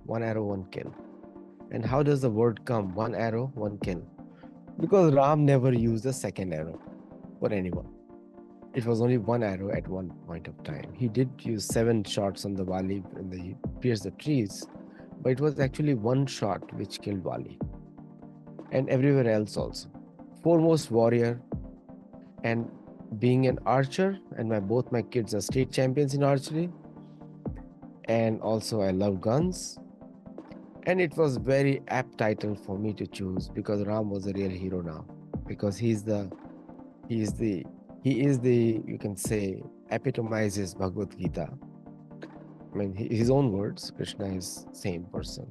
one arrow, one kill. And how does the word come? One arrow, one kill. Because Ram never used a second arrow for anyone. It was only one arrow at one point of time. He did use 7 shots on the Wali when they pierced the trees, but it was actually one shot which killed Wali and everywhere else also. Foremost warrior, and being an archer, and both my kids are state champions in archery, and also I love guns. And it was very apt title for me to choose because Ram was a real hero now, because he is the he is the, you can say, epitomizes Bhagavad Gita. I mean, his own words, Krishna is same person,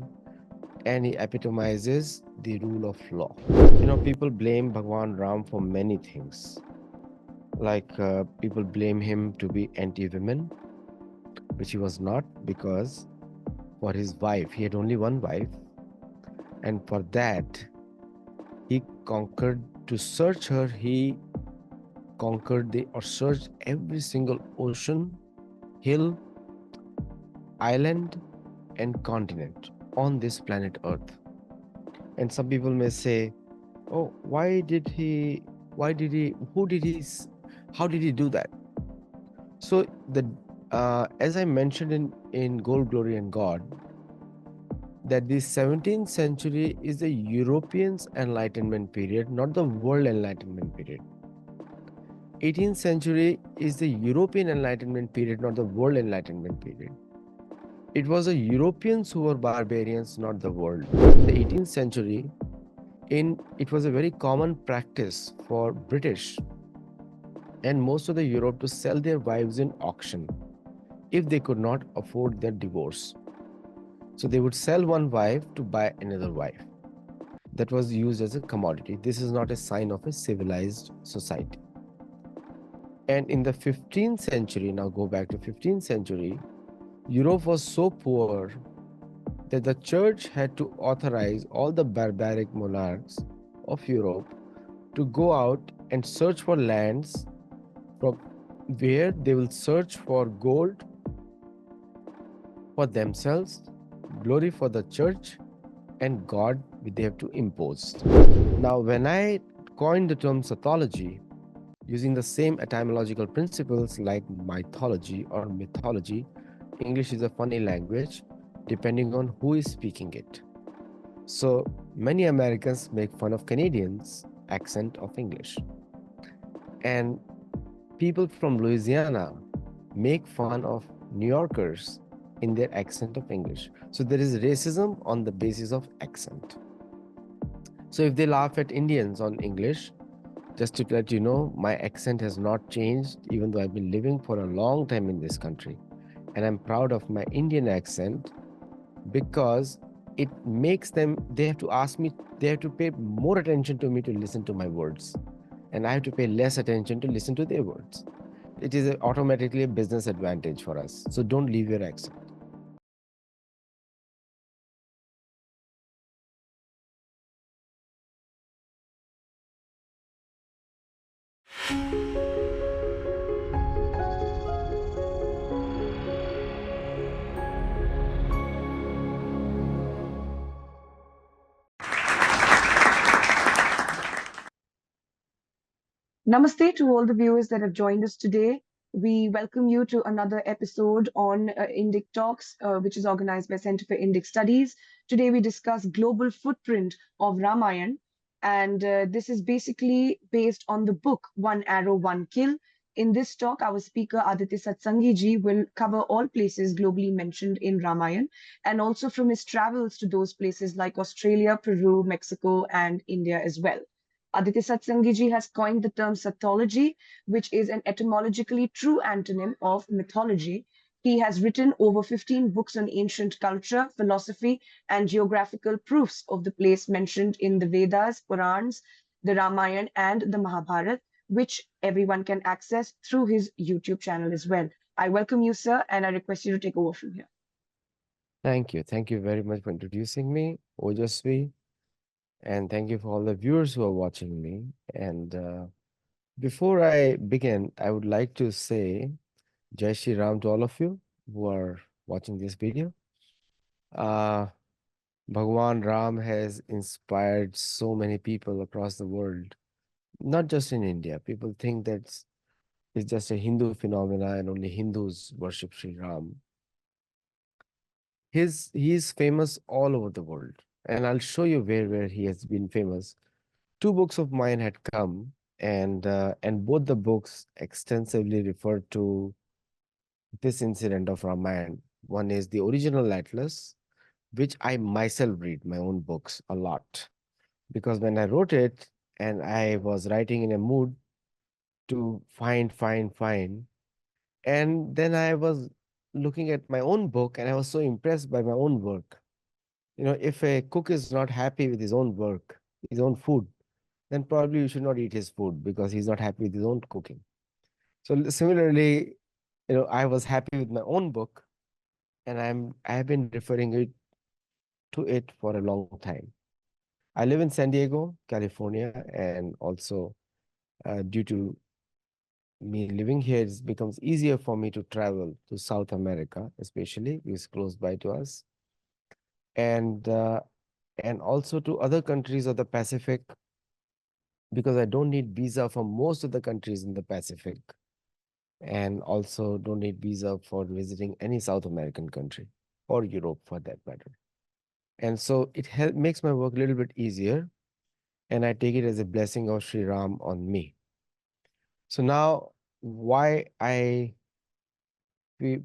and he epitomizes the rule of law. People blame Bhagwan Ram for many things. Like people blame him to be anti-women, which he was not, because for his wife, he had only one wife, and for that, he conquered, to search her, he conquered or searched every single ocean, hill, island, and continent on this planet Earth. And some people may say, oh, how did he do that? So as I mentioned in Gold, Glory and God, that the 17th century is the Europeans' enlightenment period, not the world enlightenment period. 18th century is the European enlightenment period, not the world enlightenment period. It was the Europeans who were barbarians, not the world. In the 18th century, it was a very common practice for British and most of the Europe to sell their wives in auction if they could not afford their divorce. So they would sell one wife to buy another wife. That was used as a commodity. This is not a sign of a civilized society. And in the 15th century, now go back to 15th century, Europe was so poor that the church had to authorize all the barbaric monarchs of Europe to go out and search for lands from where they will search for gold for themselves, glory for the church, and God they have to impose. Now, when I coined the term Sathology, using the same etymological principles like mythology or mythology, English is a funny language depending on who is speaking it. So many Americans make fun of Canadians' accent of English. And people from Louisiana make fun of New Yorkers in their accent of English. So there is racism on the basis of accent. So if they laugh at Indians on English, just to let you know, my accent has not changed, even though I've been living for a long time in this country. And I'm proud of my Indian accent because it makes them, they have to ask me, they have to pay more attention to me to listen to my words. And I have to pay less attention to listen to their words. It is automatically a business advantage for us. So don't leave your accent. Namaste to all the viewers that have joined us today. We welcome you to another episode on Indic Talks, which is organized by Center for Indic Studies. Today we discuss global footprint of Ramayan, and this is basically based on the book One Arrow, One Kill. In this talk, our speaker Aditya Satsangi ji will cover all places globally mentioned in Ramayan, and also from his travels to those places like Australia, Peru, Mexico, and India as well. Aditya Satsangiji has coined the term sathology, which is an etymologically true antonym of mythology. He has written over 15 books on ancient culture, philosophy, and geographical proofs of the place mentioned in the Vedas, Purans, the Ramayana, and the Mahabharata, which everyone can access through his YouTube channel as well. I welcome you, sir, and I request you to take over from here. Thank you. Thank you very much for introducing me, Ojasvi. And thank you for all the viewers who are watching me. And before I begin, I would like to say Jai Shri Ram to all of you who are watching this video. Uh, Bhagwan Ram has inspired so many people across the world, not just in India. People think that it's just a Hindu phenomena and only Hindus worship Sri Ram. He is famous all over the world, and I'll show you where he has been famous. Two books of mine had come, and both the books extensively refer to this incident of Ramayan. One is the original atlas, which I myself read my own books a lot, because when I wrote it and I was writing in a mood to find, and then I was looking at my own book and I was so impressed by my own work. You know, if a cook is not happy with his own work, his own food, then probably you should not eat his food because he's not happy with his own cooking. So similarly, you know, I was happy with my own book, and I have been referring to it for a long time. I live in San Diego, California, and also due to me living here, it becomes easier for me to travel to South America, especially which is close by to us, and uh, and also to other countries of the Pacific, because I don't need visa for most of the countries in the Pacific, and also don't need visa for visiting any South American country or Europe for that matter. And so it makes my work a little bit easier, and I take it as a blessing of Sri Ram on me. So now, why I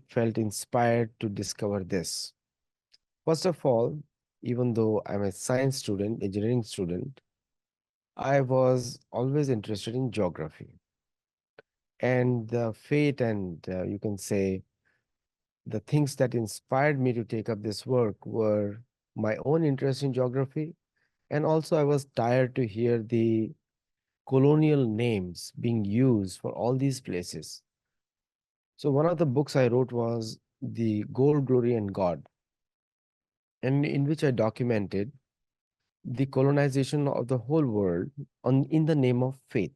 felt inspired to discover this? First of all, even though I'm a science student, engineering student, I was always interested in geography. And the fate and you can say the things that inspired me to take up this work were my own interest in geography. And also, I was tired to hear the colonial names being used for all these places. So, one of the books I wrote was The Gold, Glory, and God, and in which I documented the colonization of the whole world in the name of faith.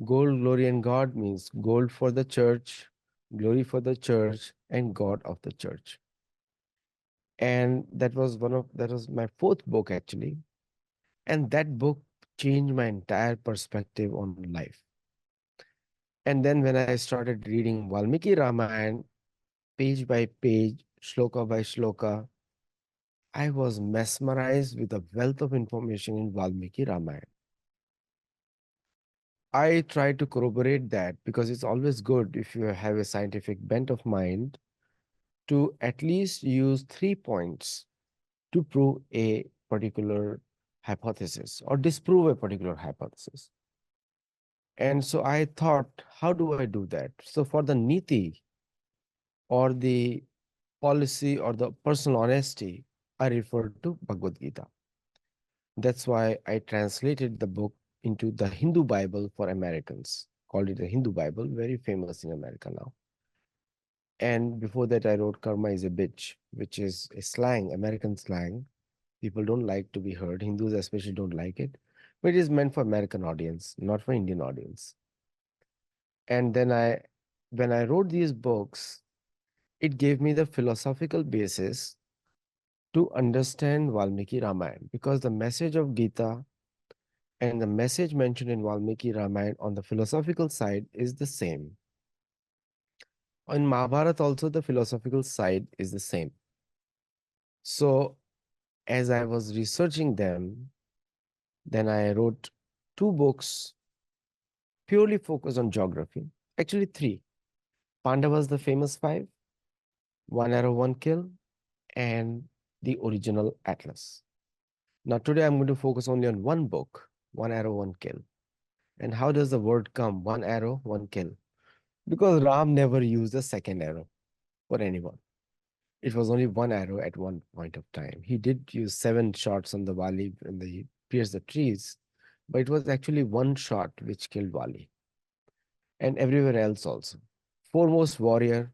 Gold, glory, and God means gold for the church, glory for the church, and God of the church. And that was my fourth book actually. And that book changed my entire perspective on life. And then when I started reading Valmiki Ramayan, page by page, shloka by shloka, I was mesmerized with the wealth of information in Valmiki Ramayan. I try to corroborate that because it's always good if you have a scientific bent of mind to at least use 3 points to prove a particular hypothesis or disprove a particular hypothesis. And so I thought, how do I do that? So for the niti or the policy or the personal honesty, I refer to Bhagavad Gita. That's why I translated the book into the Hindu Bible for Americans, called it the Hindu Bible, very famous in America now. And before that, I wrote Karma is a Bitch, which is a slang, American slang. People don't like to be heard. Hindus especially don't like it. But it is meant for American audience, not for Indian audience. And then when I wrote these books, it gave me the philosophical basis to understand Valmiki Ramayana, because the message of Gita and the message mentioned in Valmiki Ramayana on the philosophical side is the same. In Mahabharata also, the philosophical side is the same. So as I was researching them, then I wrote two books purely focused on geography. Actually, three. Pandavas, the famous five, One Arrow, One Kill, and the original Atlas. Now, today I'm going to focus only on one book, One Arrow, One Kill. And how does the word come? One arrow, one kill. Because Ram never used a second arrow for anyone. It was only one arrow at one point of time. He did use 7 shots on the Wali when they pierced the trees, but it was actually one shot which killed Wali and everywhere else also. Foremost warrior,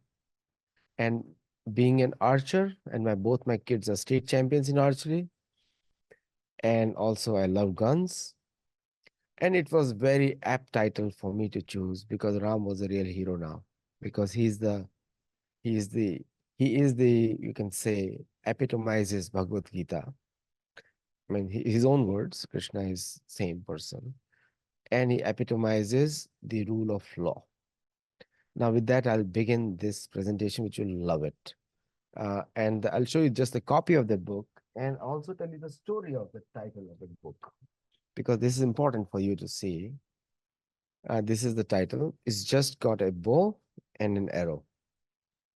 and being an archer, and both my kids are state champions in archery, and also I love guns. And it was very apt title for me to choose because Ram was a real hero now, because he is the he is the you can say epitomizes Bhagavad Gita. I mean, his own words, Krishna is same person, and he epitomizes the rule of law. Now, with that, I'll begin this presentation, which you'll love it. And I'll show you just a copy of the book and also tell you the story of the title of the book, because this is important for you to see. This is the title. It's just got a bow and an arrow.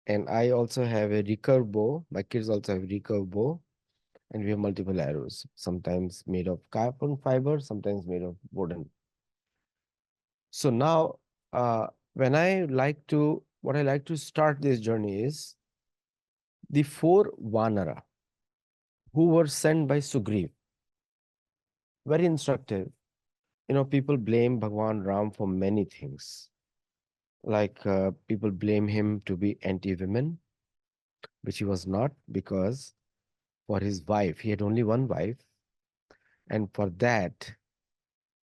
And I also have a recurve bow. My kids also have a recurve bow. And we have multiple arrows, sometimes made of carbon fiber, sometimes made of wooden. So now, when what I like to start this journey is the four Vanara who were sent by Sugriv. Very instructive. People blame Bhagwan Ram for many things. Like people blame him to be anti-women, which he was not, because for his wife, he had only one wife. And for that,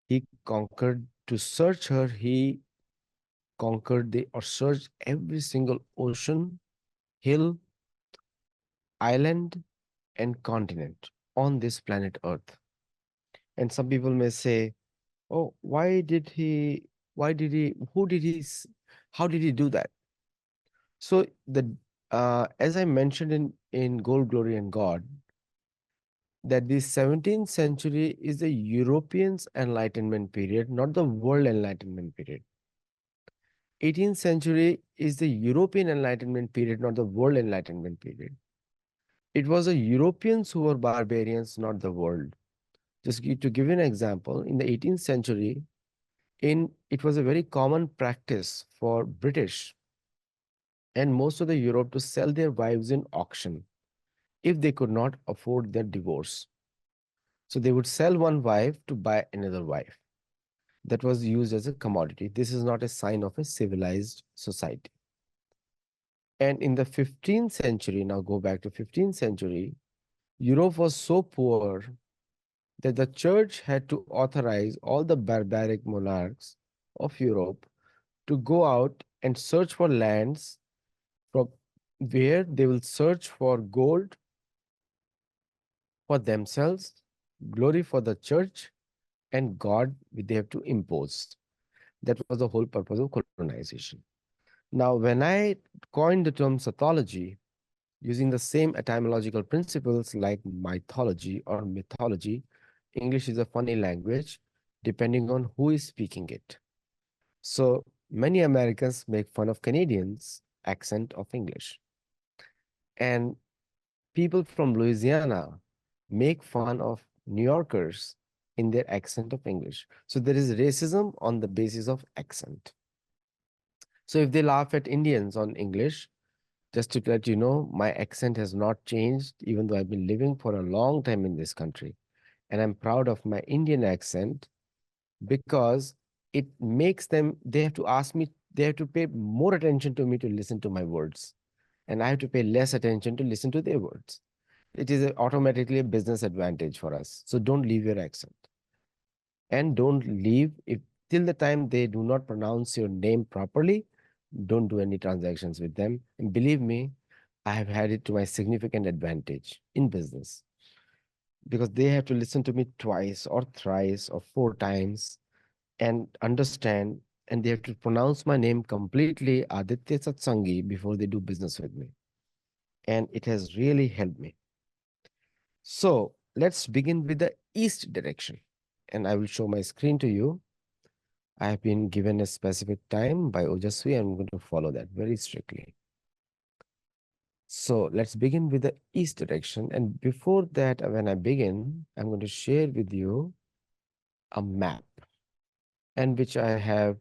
he conquered, to search her, he conquered or searched every single ocean, hill, island, and continent on this planet Earth. And some people may say, oh, who did he, how did he do that? So as I mentioned in Gold, Glory, and God, that the 17th century is the Europeans' enlightenment period, not the world enlightenment period. 18th century is the European enlightenment period, not the world enlightenment period. It was the Europeans who were barbarians, not the world. To give you an example, in the 18th century, it was a very common practice for British and most of the Europe to sell their wives in auction if they could not afford their divorce. So they would sell one wife to buy another wife. That was used as a commodity. This is not a sign of a civilized society. And in the 15th century, now go back to 15th century, Europe was so poor that the church had to authorize all the barbaric monarchs of Europe to go out and search for lands from where they will search for gold for themselves, glory for the church, and God they have to impose. That was the whole purpose of colonization. Now, when I coined the term Sathology, using the same etymological principles like mythology or mythology, English is a funny language depending on who is speaking it. So many Americans make fun of Canadians' accent of English. And people from Louisiana make fun of New Yorkers in their accent of English. So there is racism on the basis of accent. So if they laugh at Indians on English, just to let you know, my accent has not changed, even though I've been living for a long time in this country. And I'm proud of my Indian accent because it makes them, they have to ask me, they have to pay more attention to me to listen to my words. And I have to pay less attention to listen to their words. It is automatically a business advantage for us. So don't leave your accent. And don't leave, if till the time they do not pronounce your name properly, don't do any transactions with them. And believe me, I have had it to my significant advantage in business, because they have to listen to me twice or thrice or four times and understand, and they have to pronounce my name completely, Aditya Satsangi, before they do business with me. And it has really helped me. So let's begin with the east direction. And I will show my screen to you. I have been given a specific time by Ojaswi. I'm going to follow that very strictly. So let's begin with the east direction. And before that, when I begin, I'm going to share with you a map, and which I have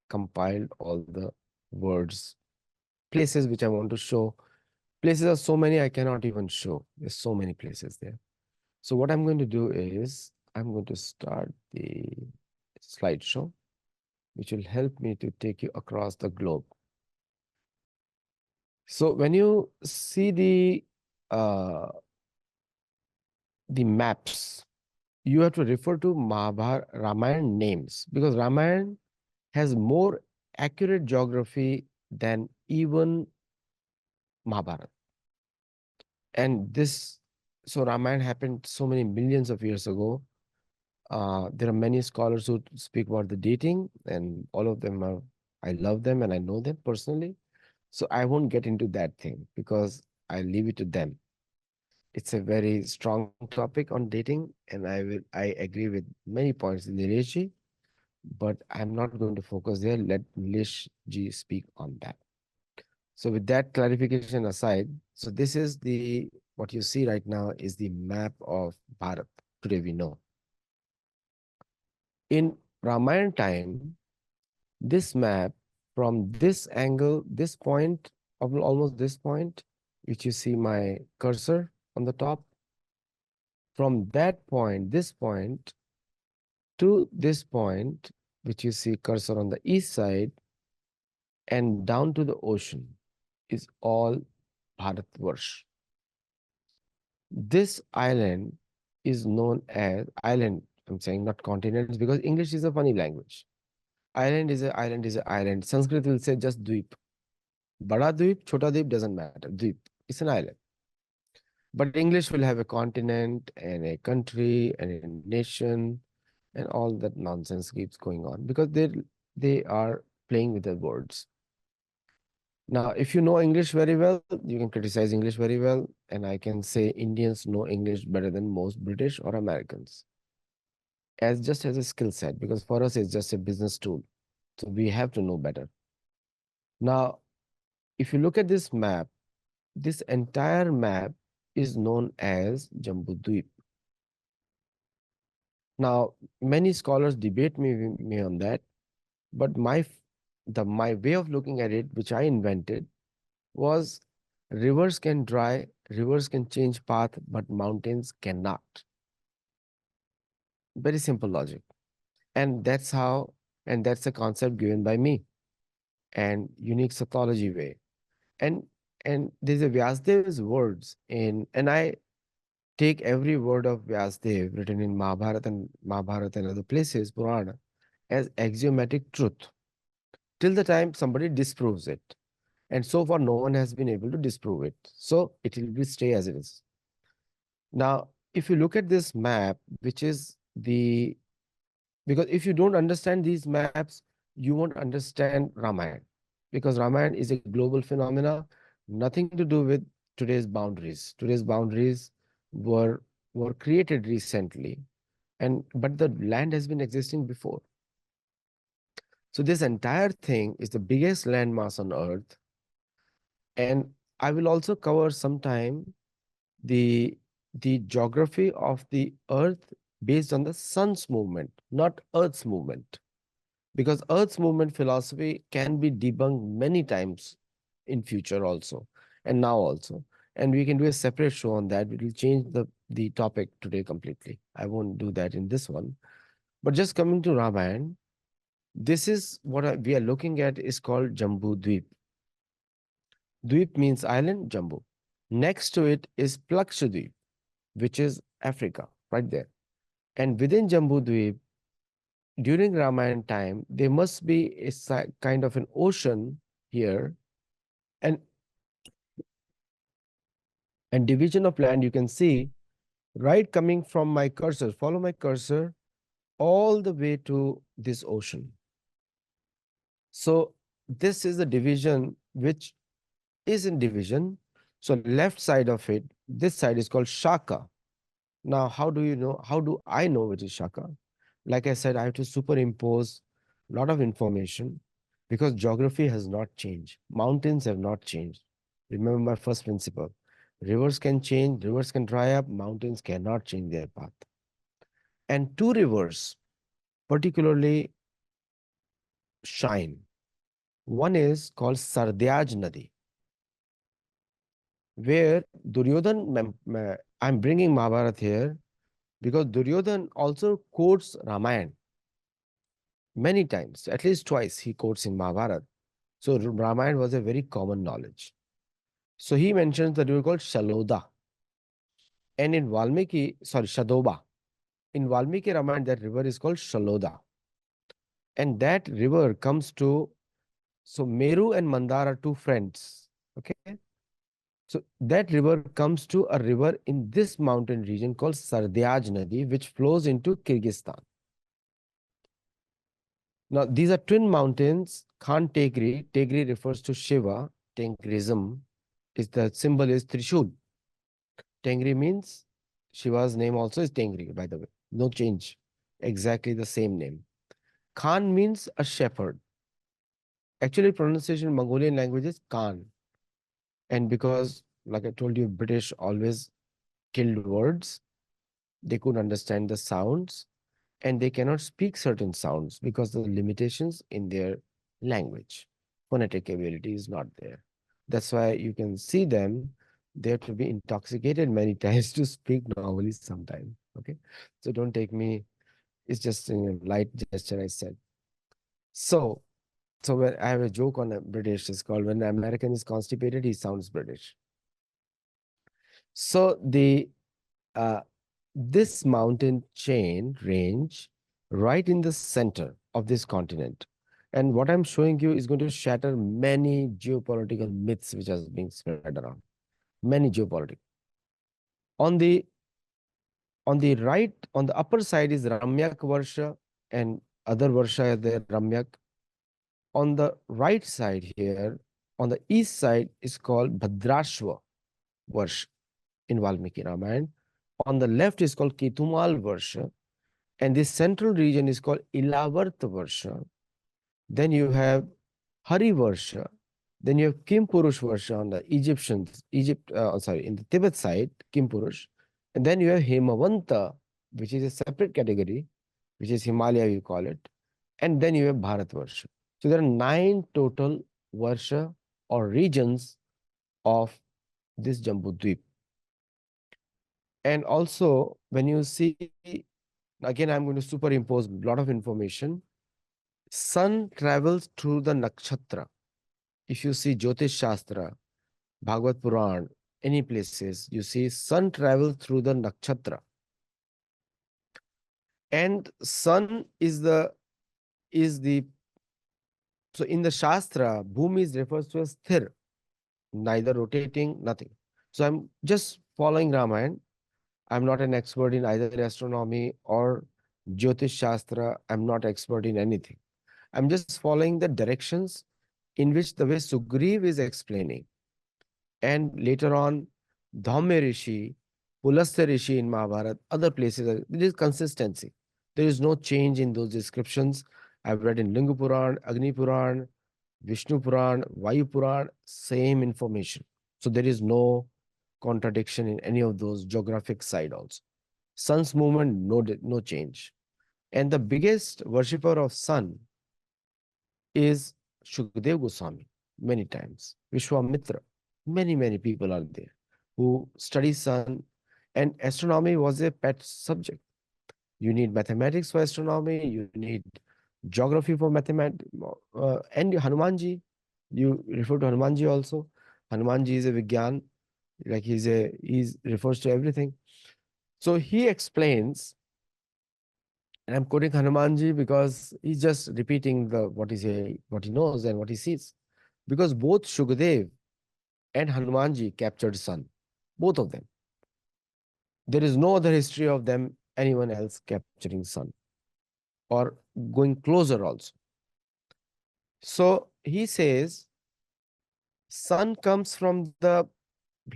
compiled all the words, places which I want to show. Places are so many, I cannot even show. There's so many places there. So what I'm going to do is I'm going to start the slideshow, which will help me to take you across the globe. So when you see the maps, you have to refer to Mahabharata, Ramayan names, because Ramayan has more accurate geography than even Mahabharata. And this, so Ramayana happened so many millions of years ago. There are many scholars who speak about the dating, and all of them are, I love them and I know them personally. So I won't get into that thing because I leave it to them. It's a very strong topic on dating, and I agree with many points in Nilesh, but I'm not going to focus there. Let Nilesh ji speak on that. So with that clarification aside, so this is the what you see right now is the map of Bharat. Today we know. In Ramayana time, this map from this angle, this point, almost this point, which you see my cursor on the top, from that point, this point to this point, which you see cursor on the east side, and down to the ocean is all Bharatvarsh. This island is known as island. I'm saying not continents because English is a funny language. Island is a island. Sanskrit will say just dweep. Bada dweep, chota dweep doesn't matter. Dweep. It's an island. But English will have a continent and a country and a nation and all that nonsense keeps going on because they are playing with the words. Now, if you know English very well, you can criticize English very well, and I can say Indians know English better than most British or Americans, as just as a skill set, because for us it's just a business tool. So we have to know better. Now, if you look at this map, this entire map is known as Jambu Dweep. Now, many scholars debate me on that, but my way of looking at it, which I invented, was rivers can dry, rivers can change path, but mountains cannot. Very simple logic. And that's how, and that's a concept given by me and unique Sathology way. And and there's a Vyasdev's words in, and I take every word of Vyasdev written in Mahabharata and other places, Purana, as axiomatic truth till the time somebody disproves it. And so far, no one has been able to disprove it. So it will be stay as it is. Now, if you look at this map, which is the, because if you don't understand these maps, you won't understand Ramayana. Because Ramayana is a global phenomena, nothing to do with today's boundaries. Today's boundaries were were created recently, and but the land has been existing before. So this entire thing is the biggest landmass on Earth, and I will also cover sometime the the geography of the Earth based on the sun's movement, not Earth's movement. Because Earth's movement philosophy can be debunked many times in future also, and now also. And we can do a separate show on that. We will change the topic today completely. I won't do that in this one. But just coming to Ramayan, this is what we are looking at is called Jambu Dweep. Dweep means island, Jambu. Next to it is Plakshadweep, which is Africa, right there. And within Jambu Dweep, during Ramayana time, there must be a kind of an ocean here, and and division of land you can see right coming from my cursor. Follow my cursor all the way to this ocean. So this is the division which is in division. So left side of it, this side is called Shaka. Now, how do you know? How do I know which is Shaka? Like I said, I have to superimpose a lot of information because geography has not changed. Mountains have not changed. Remember my first principle. Rivers can change, rivers can dry up, mountains cannot change their path. And two rivers particularly shine. One is called Sardyaj Nadi, where I'm bringing Mahabharata here because Duryodhan also quotes Ramayana many times, at least twice he quotes in Mahabharata. So Ramayana was a very common knowledge. So he mentions the river called Shaloda. And in Valmiki, sorry, Shadoba. In Valmiki Ramayana, that river is called Shaloda. And that river comes to, so Meru and Mandar are two friends. Okay. So that river comes to a river in this mountain region called Sardyaj Nadi, which flows into Kyrgyzstan. Now, these are twin mountains, Khan Tegri. Tegri refers to Shiva. Tengrism is the symbol is Trishul. Tengri means Shiva's name also is Tengri, by the way. No change. Exactly the same name. Khan means a shepherd. Actually, pronunciation in Mongolian language is Khan. And because, like I told you, British always killed words, they couldn't understand the sounds and they cannot speak certain sounds because of the limitations in their language. Phonetic ability is not there. That's why you can see them, they have to be intoxicated many times to speak normally sometimes. Okay. So don't take me, it's just a light gesture I said. So, so when I have a joke on a British, it's called when an American is constipated, he sounds British. So uh, this mountain chain range right in the center of this continent. And what I'm showing you is going to shatter many geopolitical myths which are being spread around. Many geopolitical. On the right, on the upper side is Ramyak Varsha and other Varsha are there, Ramyak. On the right side here, on the east side is called Bhadrashva Varsha in Valmiki Ramayana. On the left is called Ketumal Varsha, and this central region is called Ilavarta Varsha. Then you have Hari Varsha. Then you have Kim Purush Varsha on the in the Tibet side, Kim Purush. And then you have Hemavanta, which is a separate category, which is Himalaya, we call it. And then you have Bharat Varsha. So there are 9 total Varsha or regions of this Jambu Dweep. And also, when you see, again, I'm going to superimpose a lot of information. Sun travels through the nakshatra. If you see Jyotish Shastra, Bhagavad Puran, any places, you see sun travels through the nakshatra. And sun is the so in the Shastra, Bhumi is refers to as sthir, neither rotating, nothing. So I'm just following Ramayan. I'm not an expert in either astronomy or Jyotish Shastra. I'm not expert in anything. I'm just following the directions in which the way Sugriv is explaining. And later on, Dhamma Rishi, Pulastya Rishi in Mahabharata, other places, there is consistency. There is no change in those descriptions. I've read in Linga Puran, Agni Puran, Vishnu Puran, Vayu Puran, same information. So there is no contradiction in any of those geographic side also. Sun's movement, no change. And the biggest worshipper of sun is Shukdev Goswami, many times. Vishwamitra, many people are there who study sun. And astronomy was a pet subject. You need mathematics for astronomy, you need geography for mathematics, and Hanumanji, you refer to Hanumanji also. Hanumanji is a Vigyan, like he refers to everything. So he explains, and I'm quoting Hanumanji because he's just repeating what he knows and what he sees. Because both Shukadev and Hanumanji captured sun, both of them. There is no other history of them, anyone else capturing sun or going closer also. So he says, sun comes from the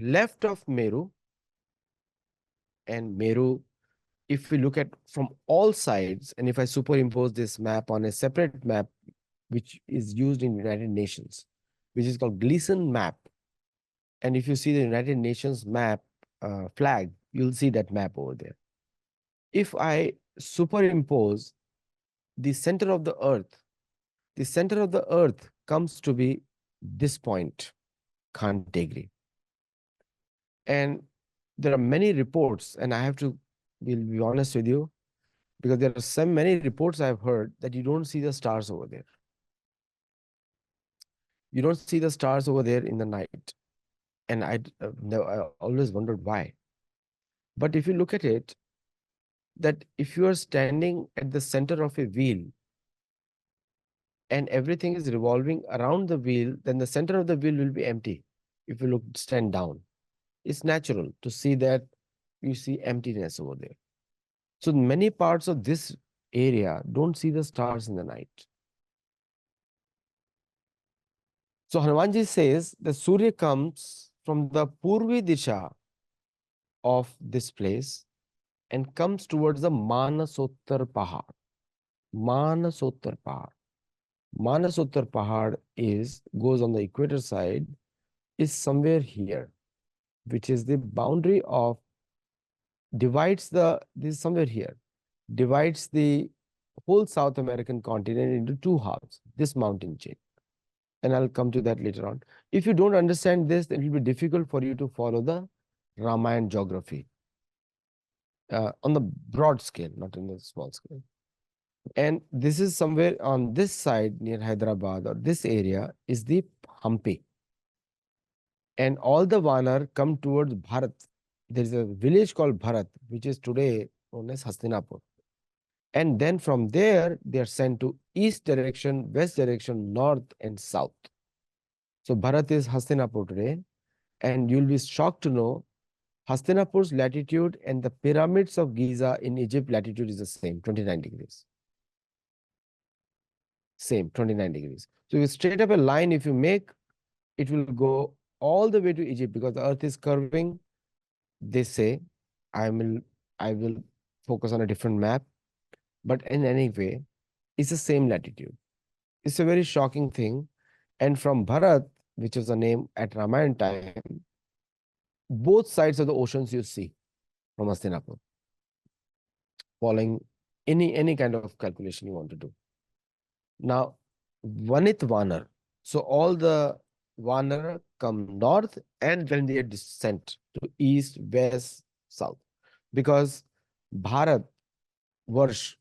left of Meru, and Meru, if we look at from all sides, and if I superimpose this map on a separate map, which is used in United Nations, which is called Gleason map. And if you see the United Nations map flag, you'll see that map over there. If I superimpose the center of the center of the earth comes to be this point, Khantegri. And there are many reports, and will be honest with you, because there are so many reports I've heard that you don't see the stars over there. You don't see the stars over there in the night. And I always wondered why. But if you look at it, that if you are standing at the center of a wheel and everything is revolving around the wheel, then the center of the wheel will be empty if you stand down. It's natural to see that you see emptiness over there. So many parts of this area don't see the stars in the night. So Hanumanji says the Surya comes from the Purvi Disha of this place and comes towards the Manasottar Pahad. Manasottar Pahad. Manasottar Pahad goes on the equator side, is somewhere here, which is the boundary of, this is somewhere here, divides the whole South American continent into two halves, this mountain chain. And I'll come to that later on. If you don't understand this, it will be difficult for you to follow the Ramayan geography on the broad scale, not in the small scale. And this is somewhere on this side near Hyderabad, or this area is the Hampi. And all the Vanar come towards Bharat. There is a village called Bharat, which is today known as Hastinapur. And then from there, they are sent to east direction, west direction, north, and south. So Bharat is Hastinapur today. And you'll be shocked to know Hastinapur's latitude and the pyramids of Giza in Egypt latitude is the same, 29 degrees. Same, 29 degrees. So you straight up a line, if you make, it will go all the way to Egypt because the earth is curving. They say, I will focus on a different map. But in any way, it's the same latitude. It's a very shocking thing. And from Bharat, which was the name at Ramayan time, both sides of the oceans you see from Hastinapur, following any kind of calculation you want to do. Now, Vanit Vanar. So all the Vanar come north and then they descent to east, west, south. Because Bharat, Varsh,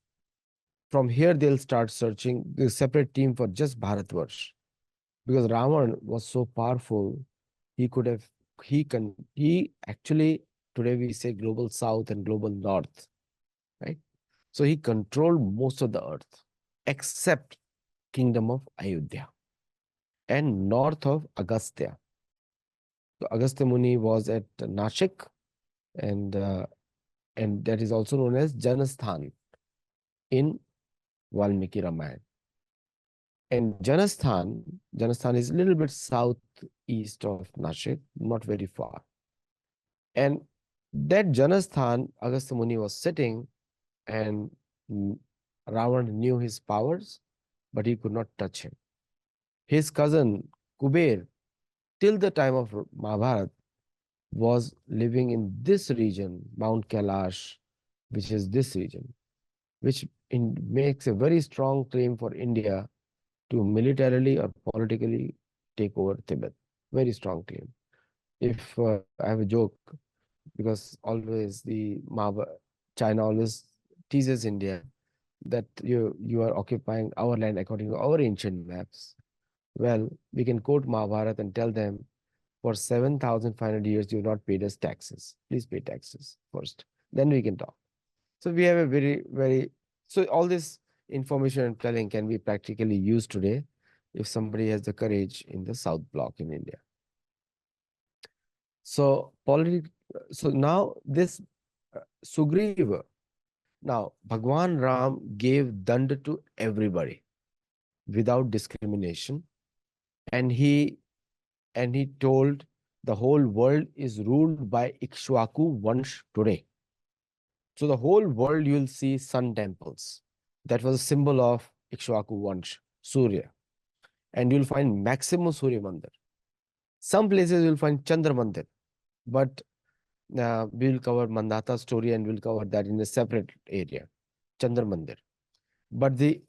from here they'll start searching the separate team for just Bharat Varsh. Because Ravan was so powerful, he could have, he actually, today we say global south and global north, right? So he controlled most of the earth, except kingdom of Ayodhya and north of Agastya. So Agastya Muni was at Nashik, and that is also known as Janasthan in Valmiki Ramayana. And Janasthan is a little bit southeast of Nashik, not very far. And that Janasthan, Agastya Muni was sitting, and Ravan knew his powers, but he could not touch him. His cousin Kuber, till the time of Mahabharata, was living in this region, Mount Kailash, which is this region, which makes a very strong claim for India to militarily or politically take over Tibet. Very strong claim. If I have a joke, because always China always teases India that you are occupying our land according to our ancient maps. Well, we can quote Mahabharata and tell them, for 7,500 years, you have not paid us taxes. Please pay taxes first. Then we can talk. So we have a so all this information I'm telling can be practically used today if somebody has the courage in the South Block in India. So now this Sugriva, now Bhagwan Ram gave danda to everybody without discrimination, and he told the whole world is ruled by Ikshwaku Vansh today. So the whole world you will see sun temples. That was a symbol of Ikshwaku Vansh, Surya. And you'll find maximum Surya Mandir. Some places you'll find Chandra Mandir, but we'll cover Mandata story and we'll cover that in a separate area, Chandra Mandir. But the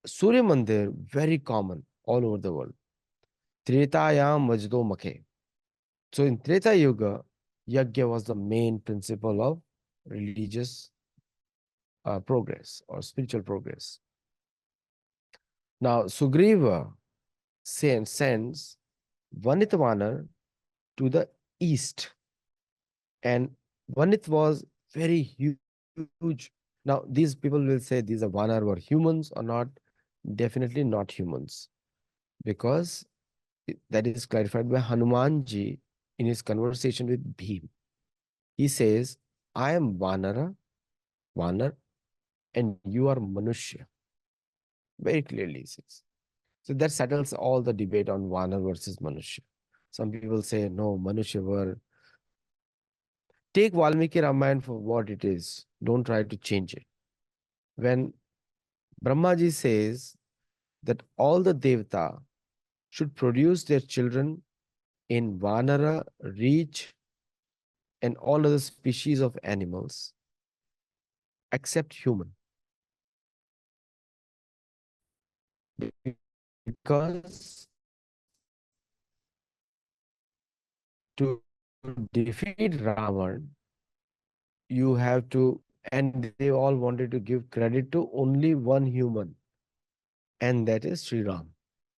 Surya Mandir, very common all over the world. Tretayam Vajdo Makhe. So in Treta Yuga, Yajna was the main principle of religious progress or spiritual progress. Now, Sugriva sends Vanitvanar to the east. And Vanit was very huge. Now, these people will say these are Vanar were humans or not. Definitely not humans. Because that is clarified by Hanumanji in his conversation with Bhim. He says, I am Vanara, Vanar, and you are Manushya. Very clearly he says. So that settles all the debate on Vanar versus Manushya. Some people say, no, Manushya were. Take Valmiki Ramayana for what it is. Don't try to change it. When Brahmaji says that all the Devata should produce their children in Vanara, Reach, and all other species of animals except human. Because to defeat Ravan, you have to, and they all wanted to give credit to only one human, and that is Sri Ram.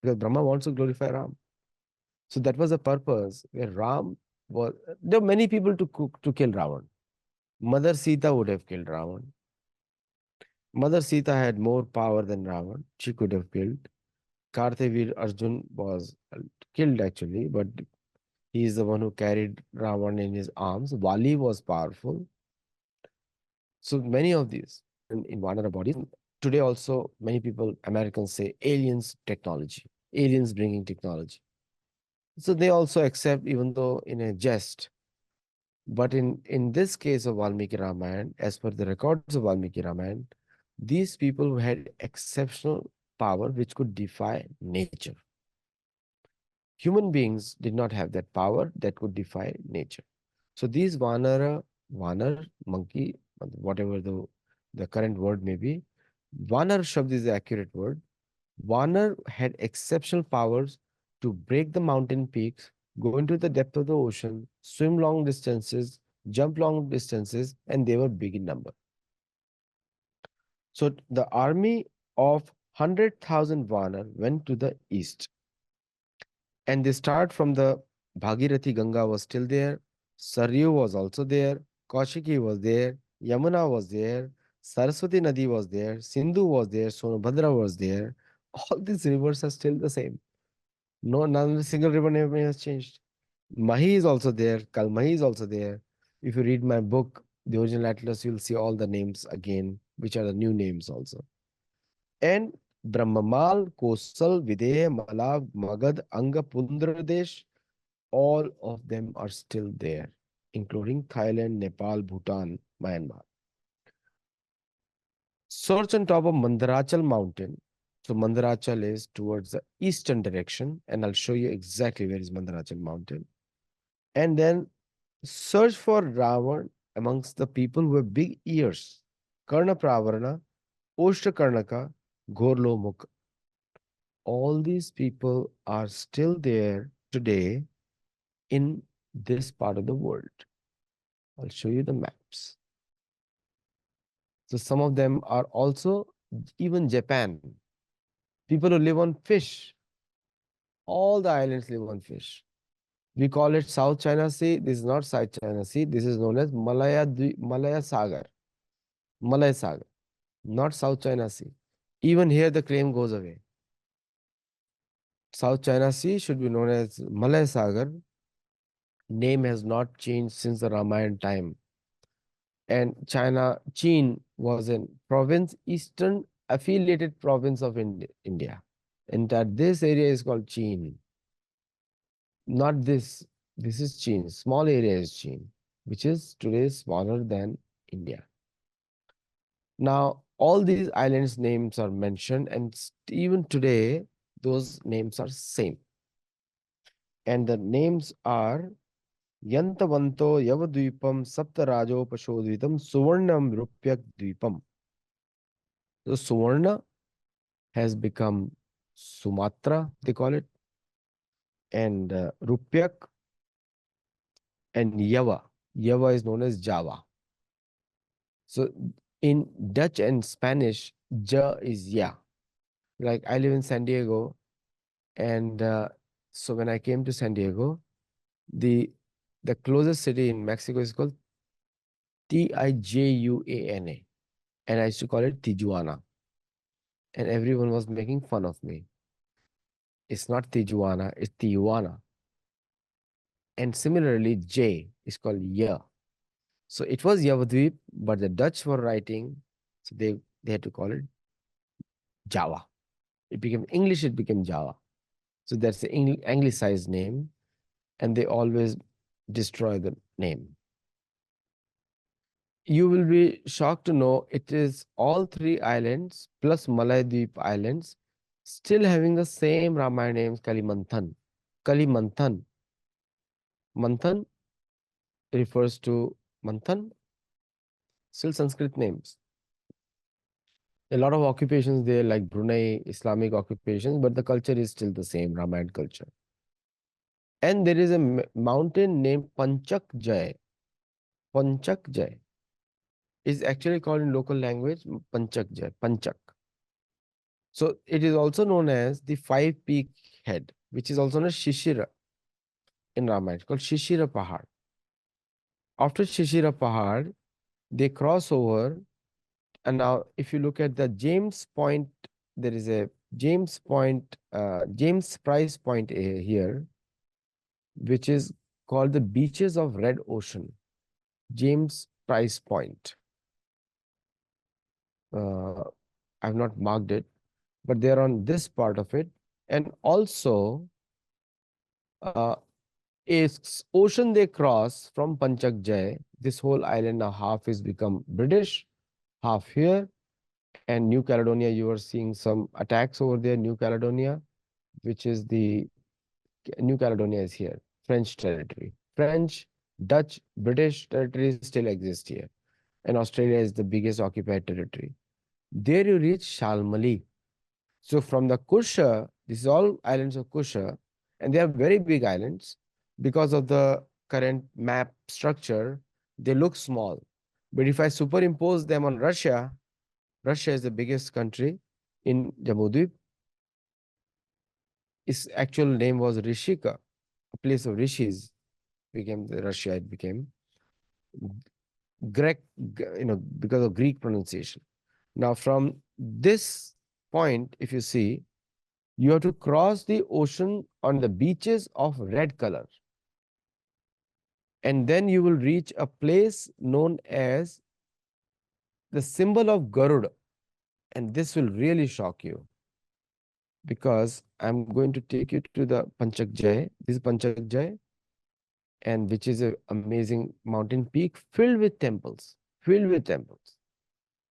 Because Brahma wants to glorify Ram. So that was the purpose where Ram was. There were many people to kill Ravan. Mother Sita would have killed Ravan. Mother Sita had more power than Ravan. She could have killed. Kartavir Arjun was killed actually, but he is the one who carried Ravan in his arms. Vali was powerful. So many of these in Vanara bodies. Today also, many people, Americans say aliens technology, aliens bringing technology. So they also accept, even though in a jest. But in this case of Valmiki Ramayana, as per the records of Valmiki Ramayana, these people had exceptional power which could defy nature. Human beings did not have that power that could defy nature. So these Vanar, monkey, whatever the current word may be, Vanar Shabd is the accurate word. Vanar had exceptional powers to break the mountain peaks, go into the depth of the ocean, swim long distances, jump long distances, and they were big in number. So the army of 100,000 Vanar went to the east. And they start from the Bhagirathi Ganga was still there, Saryu was also there, Kaushiki was there, Yamuna was there, Saraswati Nadi was there, Sindhu was there, Sonabhadra was there. All these rivers are still the same. No, none single river name has changed. Mahi is also there, Kalmahi is also there. If you read my book, The Original Atlas, you'll see all the names again, which are the new names also. And Brahmamal, Kosal, Videha, Malav, Magad, Anga, Pundradesh, all of them are still there, including Thailand, Nepal, Bhutan, Myanmar. Search on top of Mandarachal mountain. So Mandarachal is towards the eastern direction, and I'll show you exactly where is Mandarachal mountain. And then search for Ravan amongst the people who have big ears. Karna Pravarana, Oshtakarnaka, Gorlo, all these people are still there today in this part of the world. I'll show you the maps. So some of them are also even Japan. People who live on fish. All the islands live on fish. We call it South China Sea. This is not South China Sea. This is known as Malaya Sagar. Malay Sagar, not South China Sea. Even here the claim goes away. South China Sea should be known as Malay Sagar. Name has not changed since the Ramayan time. And Chin was a province, eastern affiliated province of India. And that this area is called Chin. Not this. This is Chin. Small area is Chin, which is today smaller than India. Now, all these islands' names are mentioned, and even today, those names are same. And the names are Yantavanto Yavadvipam Saptarajo Pashodvitam Suvarnam Rupyak Dvipam. So Suvarna has become Sumatra, they call it, and Rupyak and Yava. Yava is known as Java. So in Dutch and Spanish, Ja is Ya. Like I live in San Diego, and so when I came to San Diego, the the closest city in Mexico is called Tijuana, and I used to call it Tijuana, and everyone was making fun of me. It's not Tijuana, it's Tijuana. And similarly, J is called Ya. So it was Yavadvip, but the Dutch were writing, so they had to call it Java. It became English, it became Java. So that's the anglicized name, and they always destroy the name. You will be shocked to know it is all three islands plus Malaydeep islands still having the same Ramayana names, Kalimanthan. Kalimanthan. Manthan refers to Manthan, still Sanskrit names. A lot of occupations there, like Brunei, Islamic occupations, but the culture is still the same, Ramayana culture. And there is a mountain named Panchak Jai. Panchak Jai is actually called in local language Panchak Jai, Panchak. So it is also known as the five peak head, which is also known as Shishira in Ramayana. It's called Shishira Pahad. After Shishira Pahad, they cross over. And now, if you look at the James Point, there is a James Point, James Price Point here, which is called the Beaches of Red Ocean. James Price Point. I've not marked it, but they're on this part of it. And also, is ocean they cross from Panchak Jai. This whole island now half is become British, half here. And New Caledonia, you are seeing some attacks over there. New Caledonia, which is the New Caledonia is here. French territory. French, Dutch, British territories still exist here. And Australia is the biggest occupied territory. There you reach Shalmali. So from the Kusha, this is all islands of Kusha, and they are very big islands. Because of the current map structure, they look small. But if I superimpose them on Russia, Russia is the biggest country in Jambu. Its actual name was Rishika, a place of rishis. Became the Russia. It became Greek, because of Greek pronunciation. Now, from this point, if you see, you have to cross the ocean on the beaches of red color. And then you will reach a place known as the symbol of Garuda. And this will really shock you, because I'm going to take you to the Panchak Jai. This is Panchak Jai, and which is an amazing mountain peak filled with temples, filled with temples.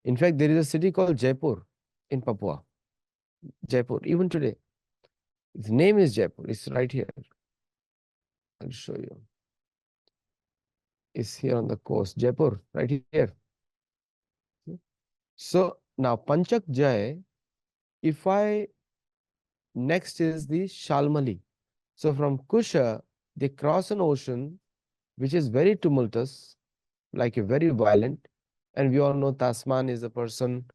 In fact, there is a city called Jaipur in Papua. Jaipur, even today. Its name is Jaipur. It's right here. I'll show you. It's here on the coast. Jaipur, right here. So now Panchak Jai, if I next is the Shalmali. So from Kusha, they cross an ocean which is very tumultuous, like a very violent. And we all know Tasman is a person,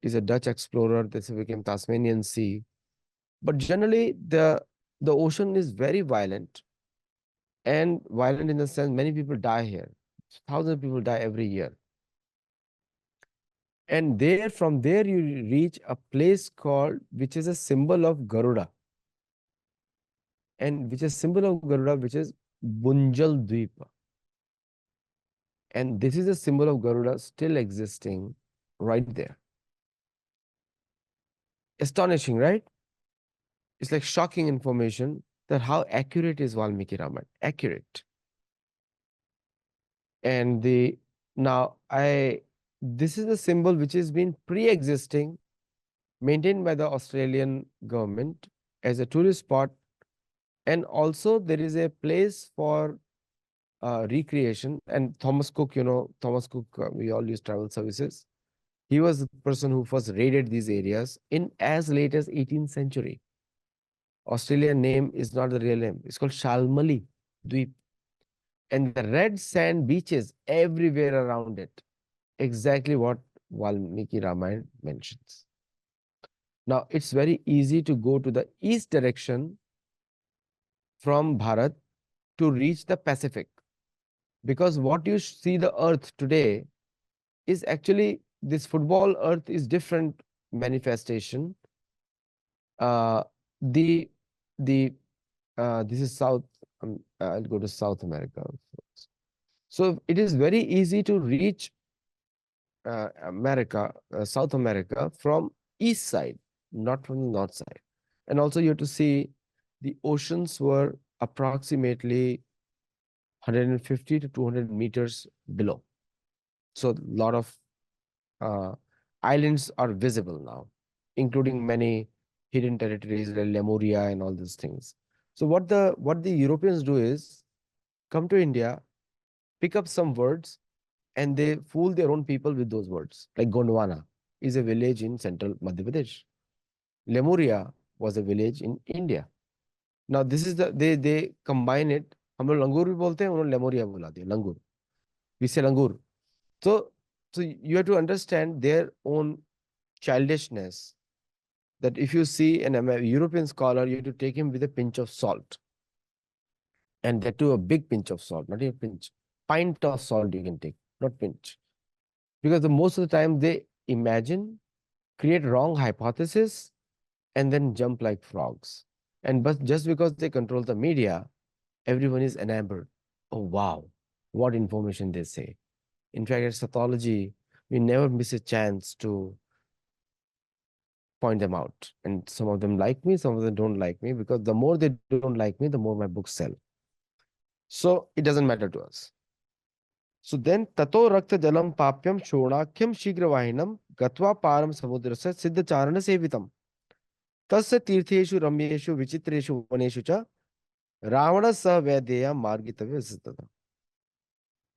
is a Dutch explorer. This became Tasmanian Sea. But generally, the ocean is very violent, and violent in the sense many people die here. Thousands of people die every year. And there, from there, you reach a place called, which is a symbol of Garuda. And which is symbol of Garuda, which is Bunjal Dweep. And this is a symbol of Garuda still existing right there. Astonishing, right? It's like shocking information that how accurate is Valmiki Ramayana. Accurate. And this is a symbol which has been pre-existing, maintained by the Australian government as a tourist spot. And also there is a place for recreation. And Thomas Cook, Thomas Cook, we all use travel services. He was the person who first raided these areas in as late as 18th century. Australian name is not the real name. It's called Shalmali Dweep. And the red sand beaches everywhere around it. Exactly what Valmiki Ramayana mentions. Now, it's very easy to go to the east direction from Bharat to reach the Pacific. Because what you see the earth today is actually, this football earth is different manifestation. Uh, the the This is South I'll go to South America first. So it is very easy to reach South America from east side, not from the north side. And also you have to see the oceans were approximately 150 to 200 meters below. So a lot of uh, islands are visible now, including many hidden territories like Lemuria and all these things. So what the Europeans do is come to India, pick up some words, and they fool their own people with those words. Like Gondwana is a village in central Madhya Pradesh. Lemuria was a village in India. Now this is they combine it. हम लोग लंगूर भी बोलते हैं, उन्होंने लेमोरिया बोला दिया लंगूर. We say langur. So so you have to understand their own childishness. That if you see an European scholar, you have to take him with a pinch of salt, and that too a big pinch of salt, not a pinch, pint of salt you can take, not pinch, because the most of the time they imagine, create wrong hypothesis, and then jump like frogs. And but just because they control the media, everyone is enamored. Oh wow, what information they say. In fact, at Sathology, we never miss a chance to point them out. And some of them like me, some of them don't like me, because the more they don't like me, the more my books sell. So it doesn't matter to us. So then tato rakta jalam papyam shonakyam shigravahinam gatva param samudrasya siddha charana sevitam tasya tirtheshu ramyeshu vichitreshu vaneshu cha ravana sa vaideya margitavya siddhata.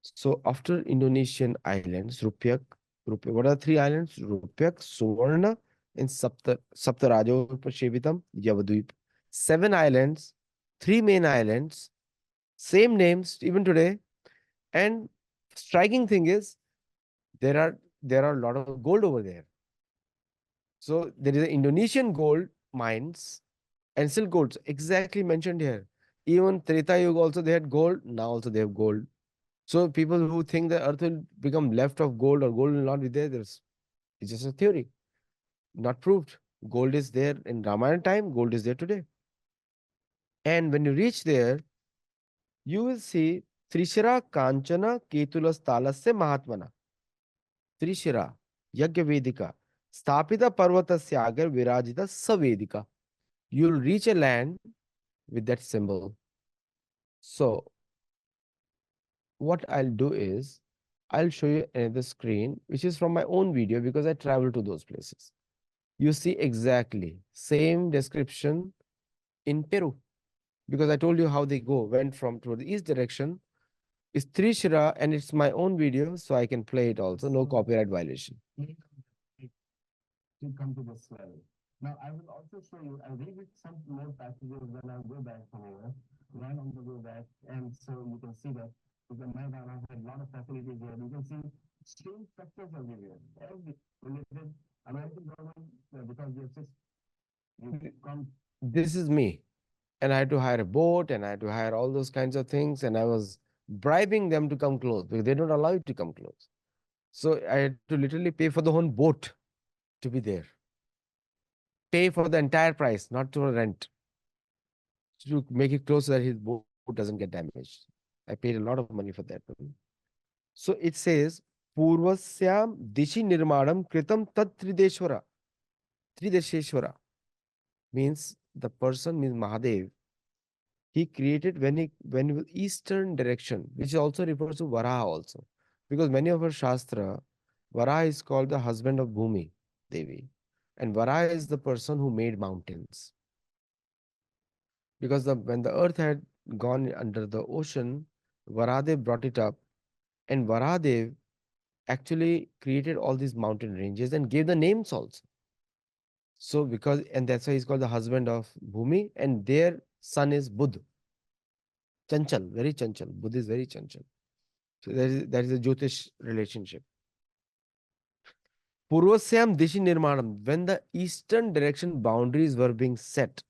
So after Indonesian islands, what are three islands? Rupyak, Suvarna, and Saptarajo Shevitam, Javadvip. Seven islands, three main islands, same names even today. And striking thing is there are a lot of gold over there. So there is an Indonesian gold mines and silk golds exactly mentioned here. Even Treta Yuga also they had gold. Now also they have gold. So people who think the earth will become left of gold or gold will not be there, it's just a theory, not proved. Gold is there in Ramayana time, gold is there today. And when you reach there, you will see Trishira Kanchana Ketulas Talasya Mahatmana. Trishira Yagya Vedika Stapita Parvatasya Agar Virajita Savedika. You'll reach a land with that symbol. So what I'll do is I'll show you another screen, which is from my own video because I travel to those places. You see exactly same description in Peru, because I told you how they went from toward the east direction. It's Trishira and it's my own video, so I can play it also, no copyright violation. To come to this level. Now, I will also show you, I'll read it some more passages when I go back from here, right on the way back, and so you can see that because my Vanara had a lot of facilities here. You can see strange structures everywhere, every related American government, because they just you come. This is me, and I had to hire a boat, and I had to hire all those kinds of things, and I was bribing them to come close because they don't allow you to come close. So I had to literally pay for the whole boat to be there. Pay for the entire price, not to rent, to make it close so that his boat doesn't get damaged. I paid a lot of money for that. So it says, Purvasyam Dishi Nirmanam Kritam Tat Trideshwara. Tridesheshwara means the person means Mahadev. He created when eastern direction, which also refers to Varaha also. Because many of our Shastra, Varaha is called the husband of Bhumi Devi. And Varaha is the person who made mountains. Because when the earth had gone under the ocean, Varahadev brought it up, and Varahadev actually created all these mountain ranges and gave the names also. So and that's why he's called the husband of Bhumi, and their son is Budh. Chanchal, very chanchal. Budh is very chanchal. So that is a Jyotish relationship. Purvasyam Dishi Nirmanam, when the eastern direction boundaries were being set,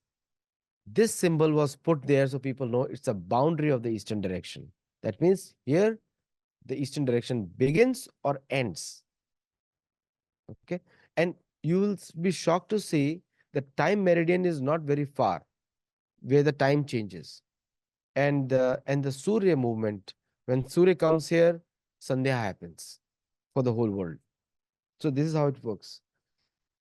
this symbol was put there so people know it's a boundary of the eastern direction. That means here the eastern direction begins or ends. Okay. And you will be shocked to see the time meridian is not very far where the time changes. and the Surya movement. When Surya comes here, Sandhya happens for the whole world. So this is how it works.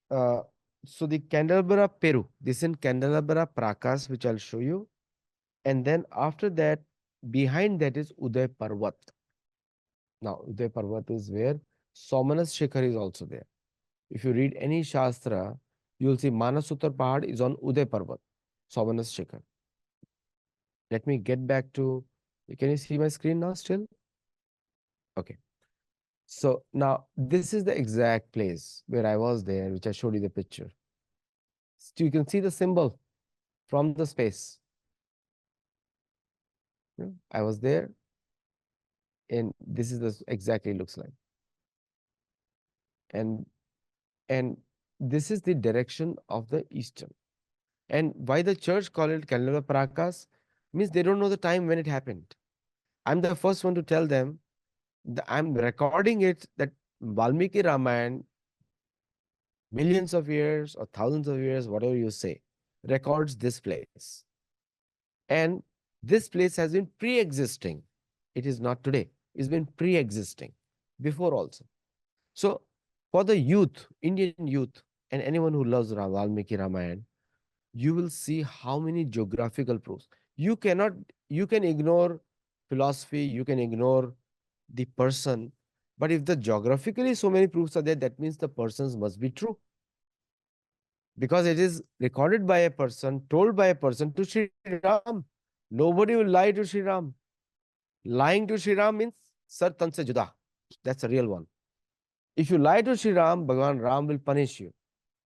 Uh, so the Candelabra Peru, this in Candelabra Prakas, which I'll show you. And then after that, behind that is Uday Parvat. Now, Uday Parvat is where Somanas Shikhar is also there. If you read any Shastra, you will see Manasutar Pahad is on Uday Parvat, Somanas Shikhar. Let me get back to, can you see my screen now still? Okay. So now this is the exact place where I was there, which I showed you the picture. So you can see the symbol from the space. I was there, and this is the exactly looks like. And and this is the direction of the eastern. And why the church call it Kalnava Prakas means they don't know the time when it happened. I'm the first one to tell them that I'm recording it that Valmiki Ramayan, millions of years or thousands of years, whatever you say, records this place. And this place has been pre-existing. It is not today. It's been pre-existing before also. So for the youth, Indian youth, and anyone who loves Valmiki Ramayan, you will see how many geographical proofs. You cannot, you can ignore philosophy, you can ignore the person, but if the geographically so many proofs are there, that means the persons must be true. Because it is recorded by a person, told by a person to Sri Ram. Nobody will lie to Sri Ram. Lying to Sri Ram means Sar Tan se juda. That's a real one. If you lie to Sri Ram, Bhagavan Ram will punish you.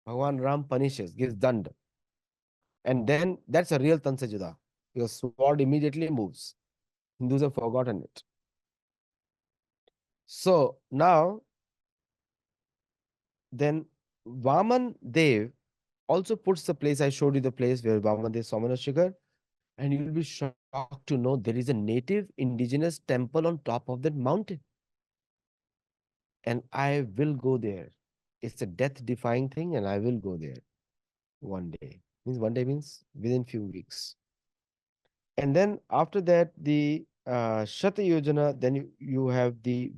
Bhagavan Ram punishes, gives dand. And then that's a real Tan se juda. Your sword immediately moves. Hindus have forgotten it. So now, then Vaman Dev also puts the place, I showed you the place where Vaman Dev Somanashikar, and you'll be shocked to know there is a native indigenous temple on top of that mountain. And I will go there. It's a death-defying thing, and I will go there one day. Means one day means within few weeks. And then after that, the Shata Yojana, then you have the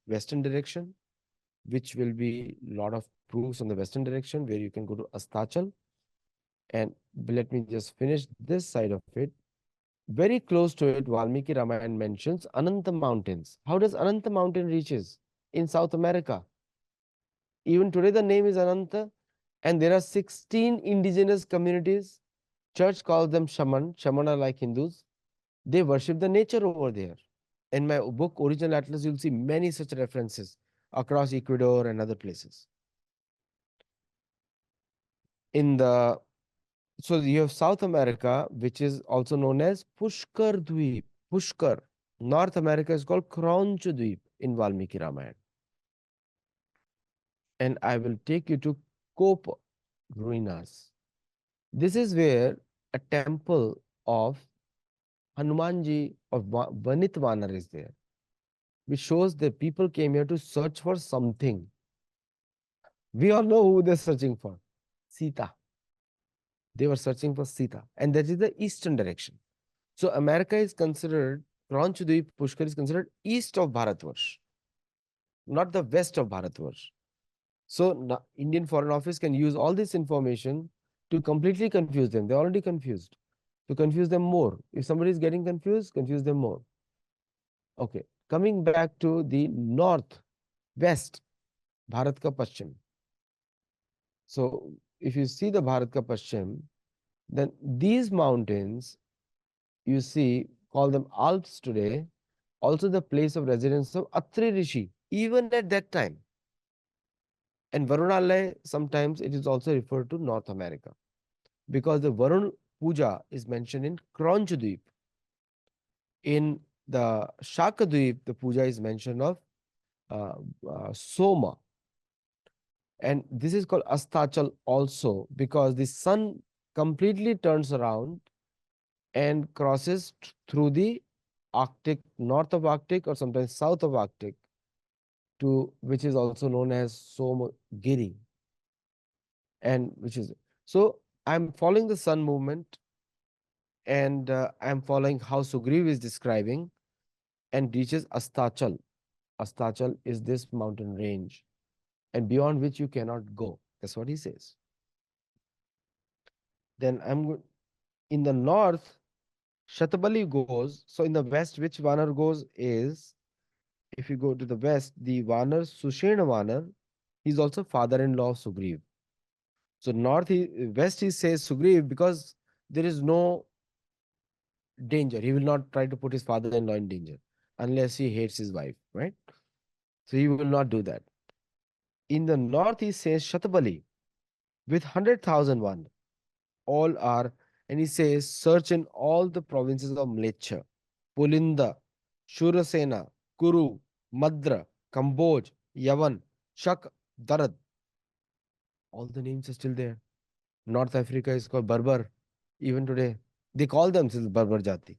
western direction, which will be a lot of proofs on the western direction where you can go to Astachal. And let me just finish this side of it. Very close to it, Valmiki Ramayan mentions Ananta Mountains. How does Ananta Mountain reaches? In South America. Even today, the name is Ananta, and there are 16 indigenous communities. Church calls them Shaman. Shaman are like Hindus. They worship the nature over there. In my book, Original Atlas, you'll see many such references across Ecuador and other places. In the So you have South America, which is also known as Pushkar Dweep. Pushkar. North America is called Kronch Dweep in Valmiki Ramayana. And I will take you to Kopa ruinas. This is where a temple of Hanumanji of Vanit Vanar is there, which shows that people came here to search for something. We all know who they're searching for. Sita. They were searching for Sita. And that is the eastern direction. So America is considered, Kronch Pushkar is considered east of Bharatvarsh, not the west of Bharatvarsh. So Indian Foreign Office can use all this information to completely confuse them. They're already confused. To confuse them more. If somebody is getting confused, confuse them more. Okay. Coming back to the north, west, Bharat ka Paschim. So if you see the Bharat ka Paschim, then these mountains, you see, call them Alps today, also the place of residence of Atri Rishi, even at that time. And Varunalaya, sometimes it is also referred to North America because the Varun Puja is mentioned in Kronchadweep. In the Shakadweep, the puja is mentioned of uh, Soma. And this is called Astachal also because the sun completely turns around and crosses through the Arctic, north of Arctic or sometimes south of Arctic, to which is also known as Somagiri, and which is so I'm following the sun movement, and I'm following how Sugriv is describing, and reaches Astachal. Astachal is this mountain range, and beyond which you cannot go. That's what he says. Then in the north, Shatabali goes. So in the west, which Vanar goes is, if you go to the west, the Vanar Sushena Vanar, he's also father-in-law of Sugriv. So west he says Sugriv because there is no danger. He will not try to put his father-in-law in danger unless he hates his wife, right? So he will not do that. In the north, he says Shatabali with 100,000 one. All are, and he says, search in all the provinces of Mlecha, Pulinda, Shurasena, Kuru, Madra, Kamboj, Yavan, Shak, Darad. All the names are still there. North Africa is called Berber, even today. They call themselves Berber Jati.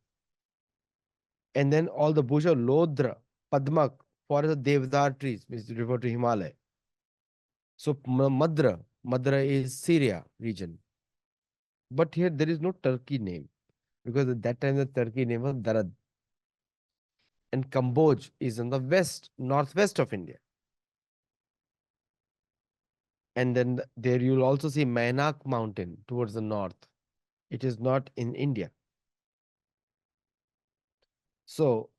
And then all the bush of Lodra, Padmak, forest of Devdar trees, which refer to Himalaya. So Madra is Syria region. But here there is no Turkey name because at that time the Turkey name was Darad. And Kamboj is in the west, northwest of India. And then there you'll also see Mainak mountain towards the north. It is not in India. So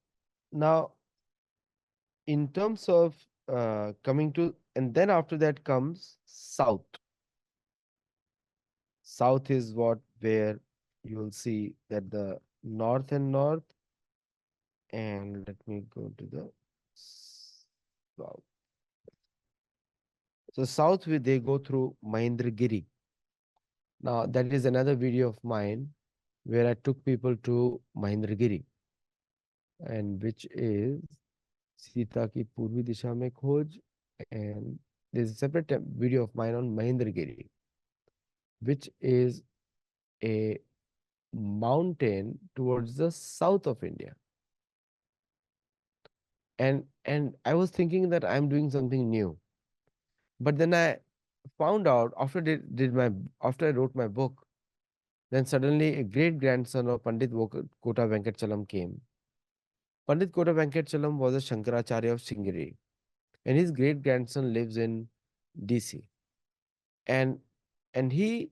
now, in terms of coming to, and then after that comes south. South is what where you will see that the north and north, and let me go to the south. So south they go through Mahendragiri. Now that is another video of mine where I took people to Mahendragiri, and which is Sita ki Purvi Disha mein Khoj, and there's a separate video of mine on Mahendragiri, which is a mountain towards the south of India. And I was thinking that I'm doing something new. But then I found out after I wrote my book, then suddenly a great grandson of Pandit Kota Venkatchalam came. Pandit Kota Venkatchalam was a Shankaracharya of Singiri, and his great grandson lives in DC. And and he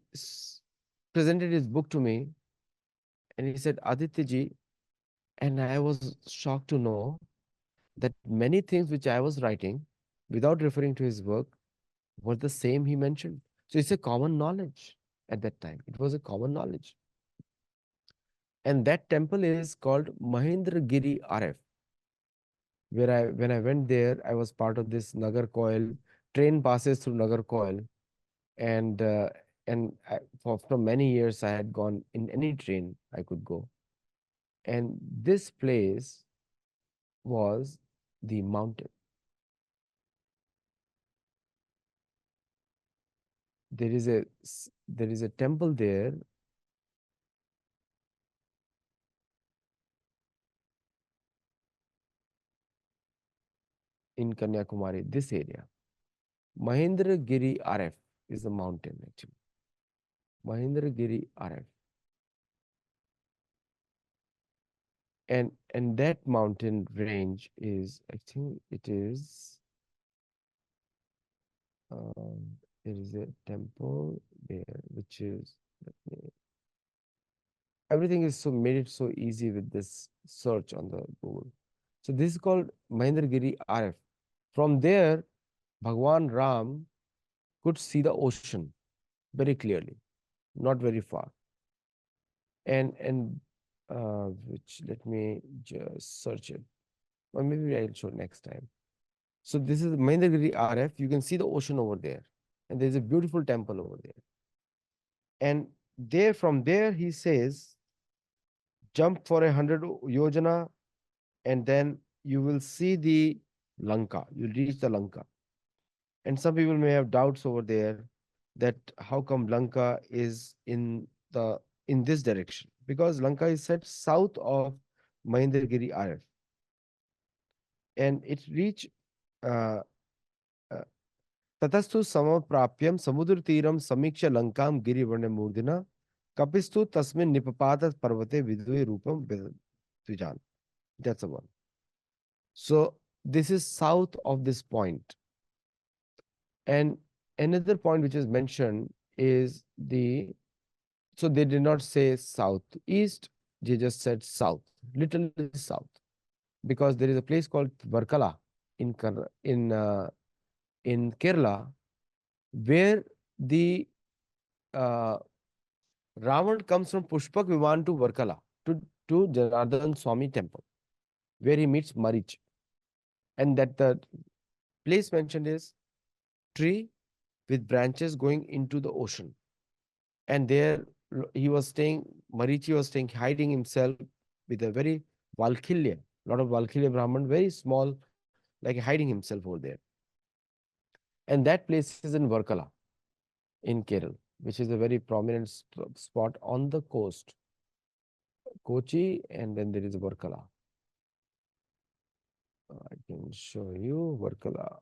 presented his book to me, and he said, Aditya ji, and I was shocked to know that many things which I was writing without referring to his work were the same he mentioned. So it's a common knowledge at that time. It was a common knowledge. And that temple is called Mahendragiri RF, where when I went there, I was part of this Nagar Coil. Train passes through Nagar Coil, and for many years I had gone in any train I could go. And this place was the mountain. There is a temple there in Kanyakumari, this area. Mahendragiri RF is the mountain actually. Mahendragiri RF. And that mountain range is, I think it is, there is a temple there, which is, everything is so made it so easy with this search on the Google. So this is called Mahendragiri RF. From there, Bhagwan Ram could see the ocean very clearly, not very far. And which, let me just search it, or maybe I'll show next time. So this is Mahendragiri RF. You can see the ocean over there, and there's a beautiful temple over there. And from there, he says, jump for 100 yojana, and then you will see the Lanka. You'll reach the Lanka. And some people may have doubts over there that how come Lanka is in this direction? Because Lanka is set south of Mahendragiri RF, and it reach uh, uh, ततस्तु समप्राप्यम समुद्र तीरम समीक्ष लंकाम गिरिवर्ण मूर्धना Kapistu tasmin nipapatat parvate vidui rupam tvijan. That's the one. So this is south of this point. And another point which is mentioned is so they did not say southeast, they just said south, literally south, because there is a place called Varkala in in Kerala, where the uh, Ravan comes from Pushpak Viman to Varkala to Janardhan Swami temple, where he meets Marich. And that the place mentioned is tree with branches going into the ocean. And there he was staying, Marichi was staying, hiding himself with a very Valkilya, lot of Valkilya Brahman, very small, like hiding himself over there. And that place is in Varkala, in Kerala, which is a very prominent spot on the coast. Kochi, and then there is Varkala. I can show you Varkala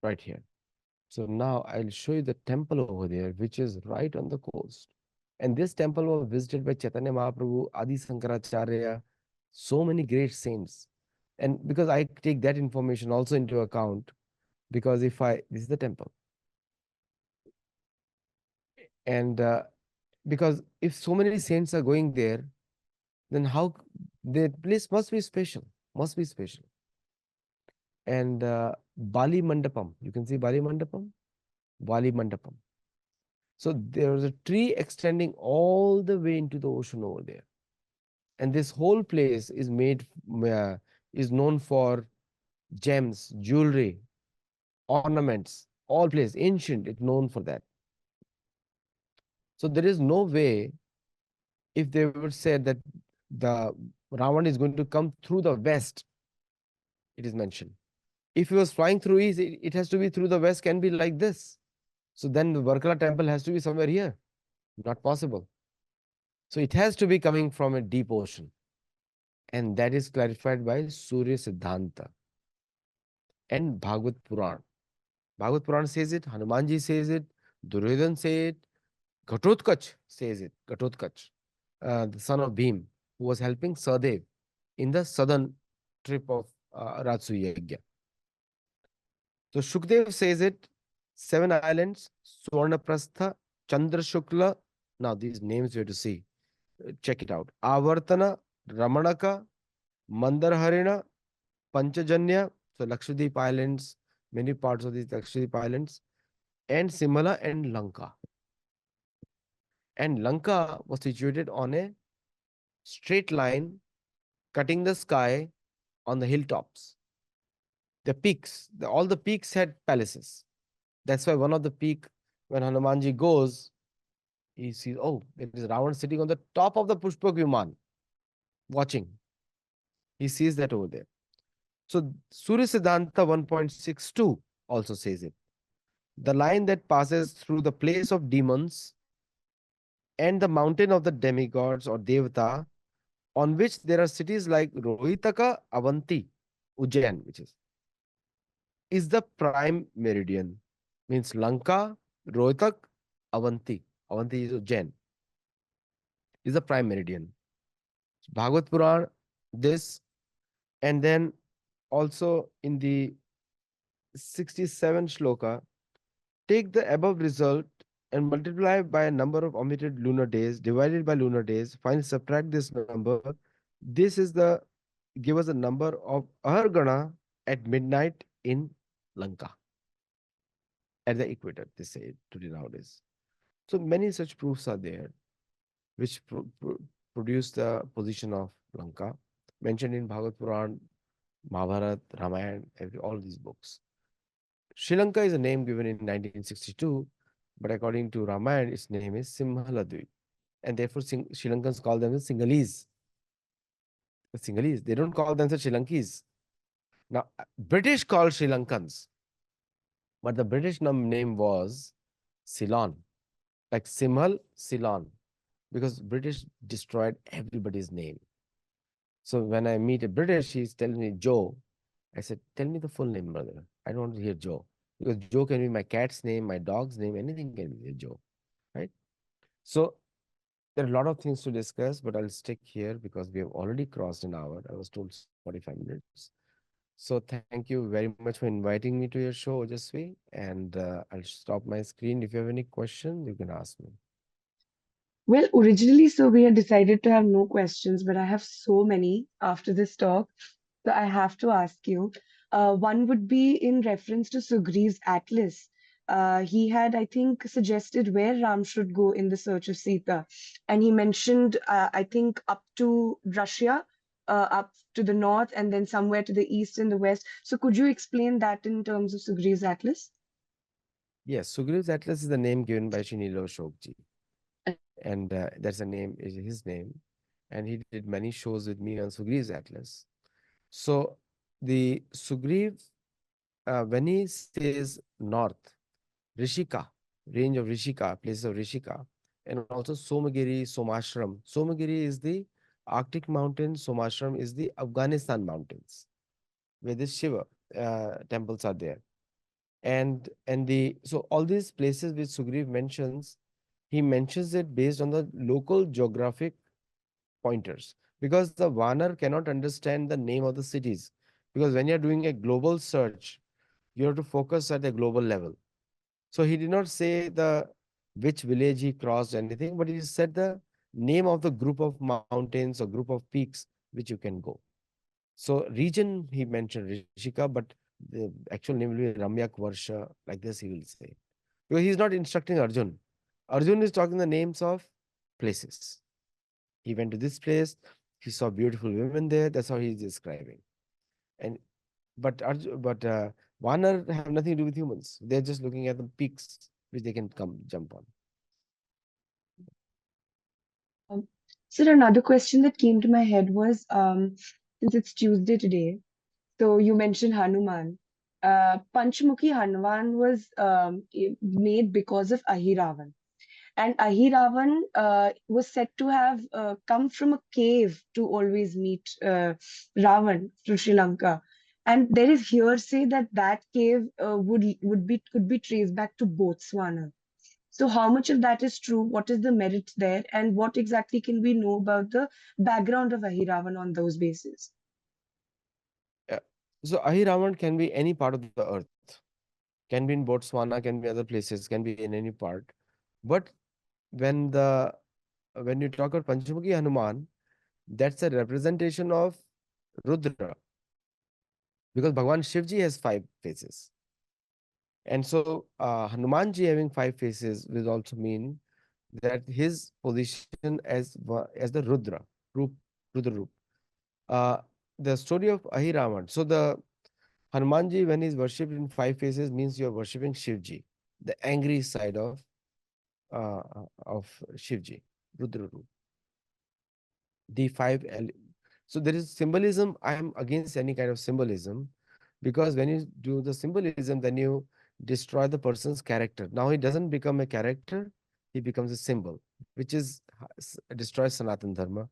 right here. So now I'll show you the temple over there, which is right on the coast. And this temple was visited by Chaitanya Mahaprabhu, Adi Sankaracharya, so many great saints. And because I take that information also into account, because this is the temple. And because if so many saints are going there, then how the place must be special, must be special. And Bali Mandapam, you can see Bali Mandapam, Bali Mandapam. So there was a tree extending all the way into the ocean over there. And this whole place is is known for gems, jewelry, ornaments, all place, ancient, it's known for that. So there is no way, if they would say that the Ravan is going to come through the west, it is mentioned. If he was flying through east, it has to be through the west, can be like this. So then the Varkala temple has to be somewhere here. Not possible. So it has to be coming from a deep ocean. And that is clarified by Surya Siddhanta and Bhagavad Puran. Bhagavad Puran says it, Hanumanji says it, Duryodhan says it, Ghatotkach says it, Ghatotkach, the son of Bhim, who was helping Sadev in the southern trip of Rajsu Yajna. So Shukdev says it, 7 islands, Swarnaprastha, Chandrashukla. Now these names you have to see. Check it out. Avartana, Ramanaka, Mandarharina, Panchajanya, so Lakshadweep Islands, many parts of these Lakshadweep Islands, and Simala and Lanka. And Lanka was situated on a straight line, cutting the sky on the hilltops. The peaks, all the peaks had palaces. That's why one of the peak, when Hanumanji goes, he sees, oh, there is Ravan sitting on the top of the Pushpak Viman, watching. He sees that over there. So Surya Siddhanta 1.62 also says it. The line that passes through the place of demons and the mountain of the demigods or Devata, on which there are cities like Rohitaka, Avanti, Ujjain, which is the prime meridian. Means Lanka, Rohtak, Avanti. Avanti is Ujjain, is the prime meridian. Bhagavad Puran, this, and then also in the 67 shloka, take the above result and multiply by a number of omitted lunar days divided by lunar days. Finally, subtract this number. This is give us a number of Ahargana at midnight in Lanka, at the equator, they say today nowadays. So many such proofs are there, which produce the position of Lanka, mentioned in Bhagavad Puran, Mahabharata, Ramayana, all these books. Sri Lanka is a name given in 1962, but according to Ramayana, its name is Simhaladweep. And therefore, Sri Lankans call them the Sinhalese. The Sinhalese, they don't call themselves Sri Lankese. Now, British called Sri Lankans, but the British name was Ceylon, like Simhal, Ceylon, because British destroyed everybody's name. So when I meet a British, he's telling me Joe. I said, tell me the full name, brother. I don't want to hear Joe. Because Joe can be my cat's name, my dog's name, anything can be Joe, right? So there are a lot of things to discuss, but I'll stick here because we have already crossed an hour. I was told 45 minutes. So thank you very much for inviting me to your show, Ojasvi. And I'll stop my screen. If you have any question, you can ask me. Well, originally, so we had decided to have no questions, but I have so many after this talk. So I have to ask you. One would be in reference to Sugriv's Atlas. He had, I think, suggested where Ram should go in the search of Sita. And he mentioned, I think, up to Russia, up to the north, and then somewhere to the east and the west. So could you explain that in terms of Sugriv's Atlas? Yes, Sugriv's Atlas is the name given by Shinilo Shokji. And that's the name, is his name. And he did many shows with me on Sugriv's Atlas. So the Sugriv, when he says north, Rishika, range of Rishika, place of Rishika, and also Somagiri, Somashram. Somagiri is the Arctic mountain, Somashram is the Afghanistan mountains, where the Shiva temples are there. And the so all these places which Sugriv mentions, he mentions it based on the local geographic pointers, because the Vanar cannot understand the name of the cities, because when you're doing a global search, you have to focus at a global level. So he did not say the which village he crossed anything, but he said the name of the group of mountains or group of peaks which you can go. So region he mentioned Rishika, but the actual name will be Ramyak Varsha, like this he will say. Because he's not instructing Arjun. Arjun is talking the names of places. He went to this place, he saw beautiful women there, that's how he's describing. And but Vanar have nothing to do with humans. They're just looking at the peaks which they can come jump on. Um, so another question that came to my head was, since it's Tuesday today, so you mentioned Hanuman. Panchmukhi Hanuman was made because of Ahiravan. And Ahiravan was said to have come from a cave to always meet Ravan to Sri Lanka. And there is hearsay that that cave would be could be traced back to Botswana. So how much of that is true? What is the merit there? And what exactly can we know about the background of Ahiravan on those bases? Yeah. So Ahiravan can be any part of the earth. Can be in Botswana, can be other places, can be in any part. But when the when you talk about Panchmukhi Hanuman, that's a representation of Rudra, because Bhagwan Shivji has five faces. And so Hanumanji having five faces will also mean that his position as the Rudra, Roop, Rudra Roop. Uh, the story of Ahiravan. So the Hanumanji, when he's worshipped in five faces, means you're worshipping Shivji, the angry side of Shivji, Rudra Roop. The so there is symbolism. I am against any kind of symbolism, because when you do the symbolism, then you destroy the person's character. Now he doesn't become a character, he becomes a symbol, which is destroys Sanatan Dharma.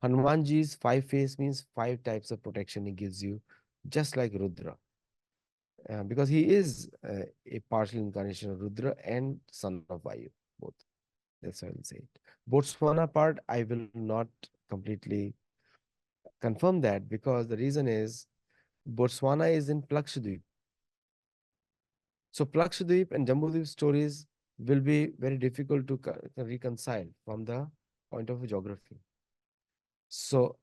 Hanumanji's five face means five types of protection he gives you, just like Rudra, because he is a partial incarnation of Rudra and son of Vayu, both. That's why I'll say it. Botswana part, I will not completely confirm that, because the reason is Botswana is in Plakshadweep. So Plakshadweep and Jambudweep stories will be very difficult to reconcile from the point of geography. So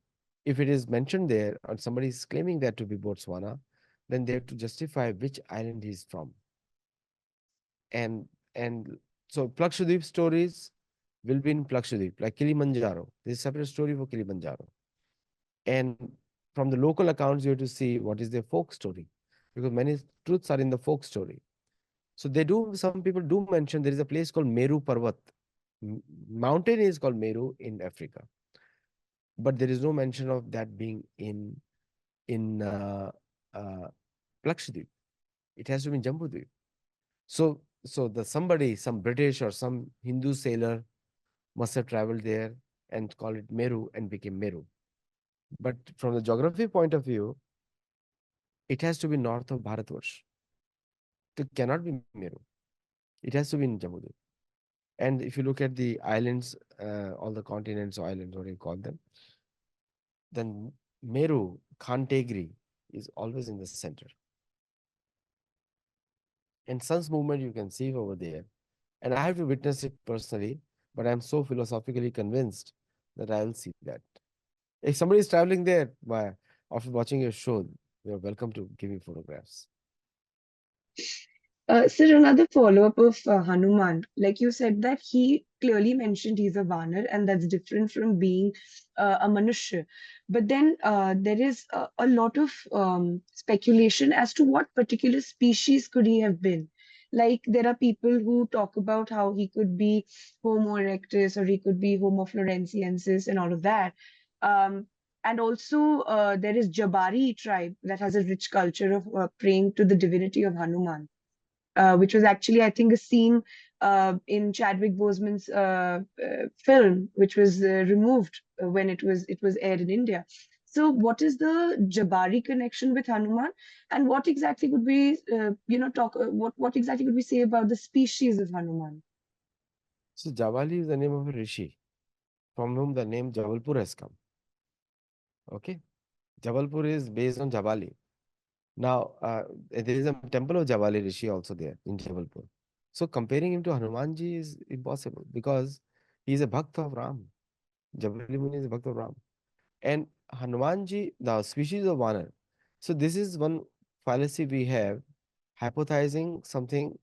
if it is mentioned there or somebody is claiming that to be Botswana, then they have to justify which island he is from. And so Plakshadweep stories will be in Plakshadweep, like Kilimanjaro. There's a separate story for Kilimanjaro. And from the local accounts, you have to see what is their folk story, because many truths are in the folk story. So they do, some people do mention there is a place called Meru Parvat. Mountain is called Meru in Africa, but there is no mention of that being in uh, Lakshadweep. It has to be in Jambudweep. So the somebody, some British or some Hindu sailor must have traveled there and called it Meru and became Meru. But from the geography point of view, it has to be north of Bharatvarsh. It cannot be Meru. It has to be in Jambu. And if you look at the islands, all the continents or islands, what do you call them, then Meru, Khantegri is always in the center. And sun's movement you can see over there. And I have to witness it personally, but I'm so philosophically convinced that I will see that. If somebody is traveling there, after watching your show, you're welcome to give me photographs. Sir, another follow-up of Hanuman. Like you said, that he clearly mentioned he's a Vanar, and that's different from being a Manushya. But then there is a lot of speculation as to what particular species could he have been. Like there are people who talk about how he could be Homo erectus or he could be Homo floresiensis and all of that. Um, and also there is Jabari tribe that has a rich culture of praying to the divinity of Hanuman, which was actually, I think, a scene in Chadwick Boseman's film, which was removed when it was aired in India. So, what is the Jabari connection with Hanuman, and what exactly could we, talk? What exactly could we say about the species of Hanuman? So Javali is the name of a rishi from whom the name Jabalpur has come. Okay. Jabalpur is based on Jabali. Now, there is a temple of Javali Rishi also there in Jabalpur. So comparing him to Hanumanji is impossible because he is a Bhakt of Ram. Jabali Muni is a Bhakt of Ram. And Hanumanji, the species of Vanar. So this is one fallacy we have, hypothesizing something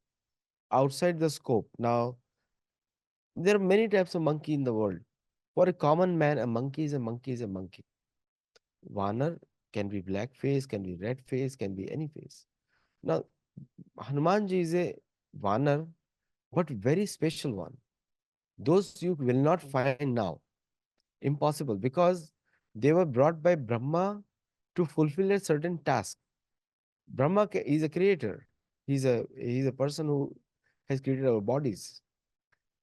outside the scope. Now, there are many types of monkey in the world. For a common man, a monkey is a monkey is a monkey. Vanar can be black face, can be red face, can be any face. Now, Hanumanji is a Vanar, but very special one. Those you will not find now. Impossible because they were brought by Brahma to fulfill a certain task. Is a creator. He's a person who has created our bodies.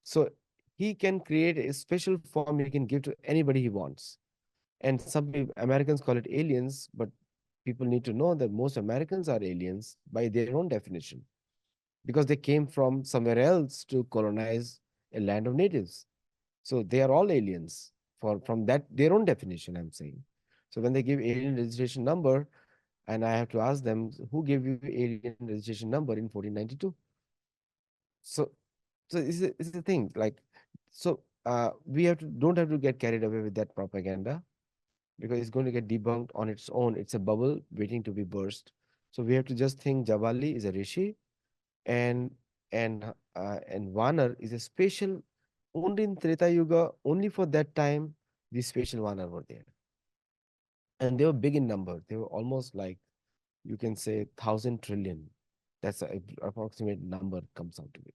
So he can create a special form he can give to anybody he wants. And some people, Americans call it aliens, but people need to know that most Americans are aliens by their own definition because they came from somewhere else to colonize a land of natives. So they are all aliens for from that their own definition, I'm saying. So when they give alien registration number, and I have to ask them, who gave you alien registration number in 1492? So it's the thing. Like, so we don't have to get carried away with that propaganda because it's going to get debunked on its own. It's a bubble waiting to be burst. So we have to just think Jawali is a rishi, and and Vanar is a special only in Treta Yuga. Only for that time, these special Vanar were there, and they were big in number. They were almost like you can say 1,000 trillion. That's a approximate number comes out to be.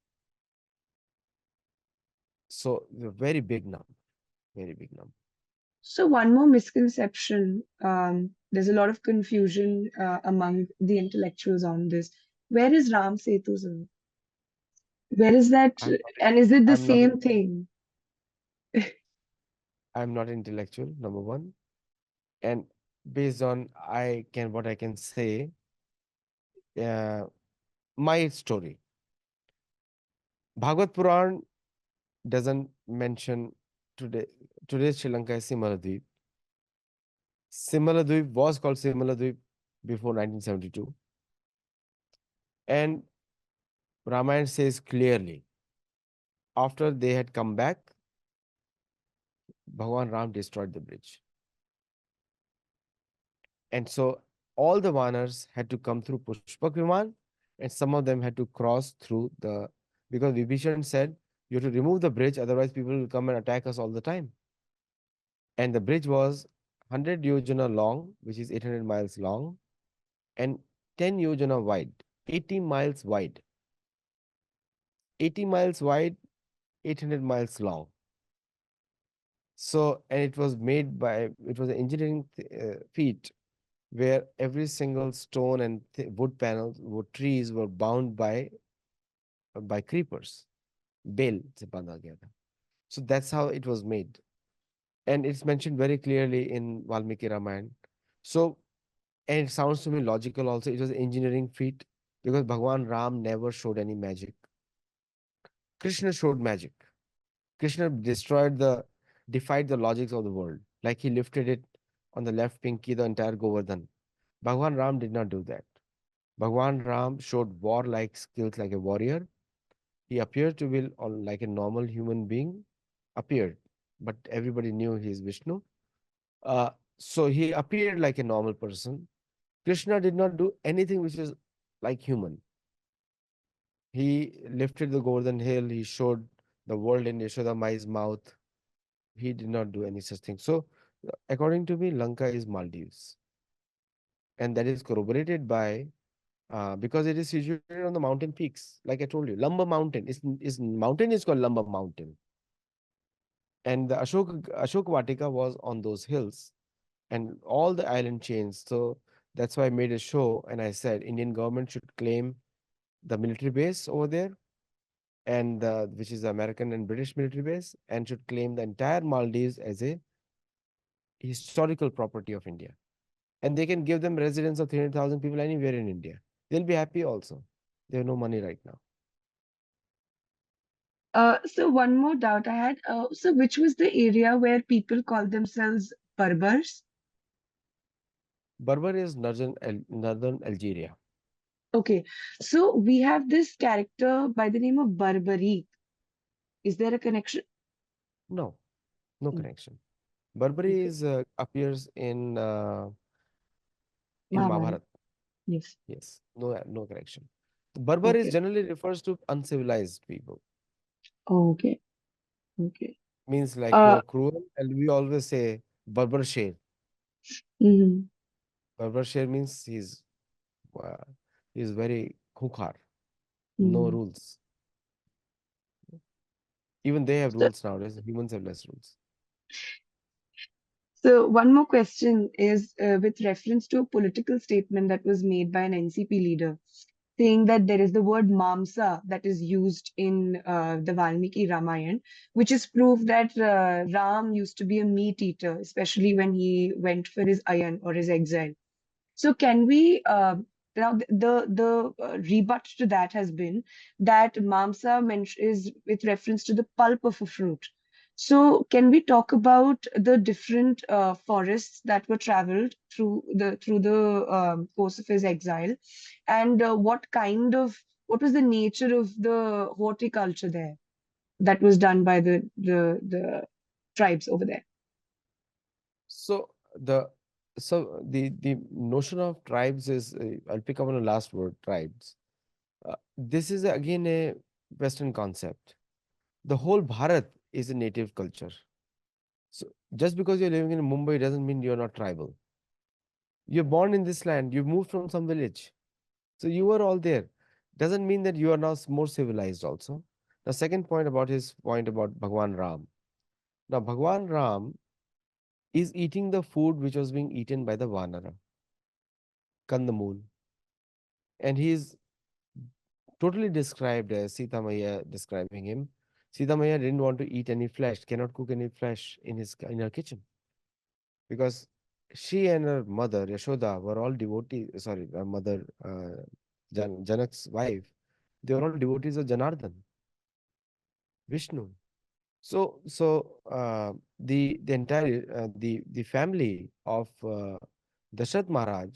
So a very big number, very big number. So, one more misconception. There's a lot of confusion among the intellectuals on this. Where is Ram Setu, sir? Where is that? I'm not. And is it the I'm not. same thing? I'm not intellectual. Number one, and based on what I can say, uh, my story. Bhagavad Puran doesn't mention today. Today's Sri Lanka is Simaladweep. Simaladweep was called Simaladweep before 1972, and Ramayana says clearly after they had come back, Bhagwan Ram destroyed the bridge. And so all the Vanars had to come through Pushpak Viman, and some of them had to cross through because Vibhishan said, you have to remove the bridge, otherwise people will come and attack us all the time. And the bridge was 100 yojana long, which is 800 miles long, and 10 yojana wide, 80 miles wide. 80 miles wide, 800 miles long. So, and it was an engineering feat where every single stone and wood panels, wood trees were bound by creepers. Bale se banda gaya tha. So that's how it was made. And it's mentioned very clearly in Valmiki Ramayana. So And it sounds to me logical also. It was engineering feat because Bhagwan Ram never showed any magic. Krishna showed magic. Krishna defied the logics of the world. Like he lifted it on the left pinky, the entire Govardhan. Bhagwan Ram did not do that. Bhagwan Ram showed warlike skills like a warrior. He appeared to be like a normal human being, appeared, but everybody knew he is Vishnu. Uh, so he appeared like a normal person. Krishna did not do anything which is like human. He lifted the Golden Hill. He showed the world in Yashoda Mai's mouth. He did not do any such thing. So, according to me, Lanka is Maldives, and that is corroborated by because it is situated on the mountain peaks. Like I told you, Lamba Mountain is mountain is called Lamba Mountain, and the Ashok Vatika was on those hills, and all the island chains. So that's why I made a show, and I said Indian government should claim the military base over there and which is the American and British military base, and should claim the entire Maldives as a historical property of India. And they can give them residence of 300,000 people anywhere in India. They'll be happy also. They have no money right now. So one more doubt I had. So which was the area where people call themselves Berbers? Berber is northern Algeria. Okay, so we have this character by the name of Barbary. Is there a connection? No, no Mm, connection. Barbary okay, is appears in Mahabharata. Mahabharata. Yes. Yes, no connection. Berber is Okay. generally refers to uncivilized people. Okay. Okay. Means like who Uh, are cruel, and we always say Berber Sher. mhm, Berber Sher means uh, he's very khunkar, no mhm. rules. Even they have So, rules nowadays. Humans have less rules. so one more question is with reference to a political statement that was made by an NCP leader, saying that there is the word mamsa that is used in the Valmiki Ramayan, which is proof that Ram used to be a meat eater, especially when he went for his ayan or his exile. So can we now the rebut to that has been that mamsa is with reference to the pulp of a fruit. So can we talk about the different forests that were traveled through the course of his exile, and what was the nature of the horticulture there that was done by the tribes over there? So the the notion of tribes is I'll pick up on the last word tribes. This is again a Western concept. The whole Bharat is a native culture. So just because you're living in Mumbai doesn't mean you're not tribal. You're born in this land. You moved from some village. So you were all there. Doesn't mean that you are now more civilized also. The second point about his point about Bhagwan Ram. Now Bhagwan Ram is eating the food which was being eaten by the Vanara, Kandamul. And he is totally described as Sita Maya describing him. Sita Maya didn't want to eat any flesh, cannot cook any flesh in her kitchen because she and her mother Yashoda were all devotees. Sorry, her mother Janak's wife. They were all devotees of Janardhan, Vishnu. The entire the family of Dasharat Maharaj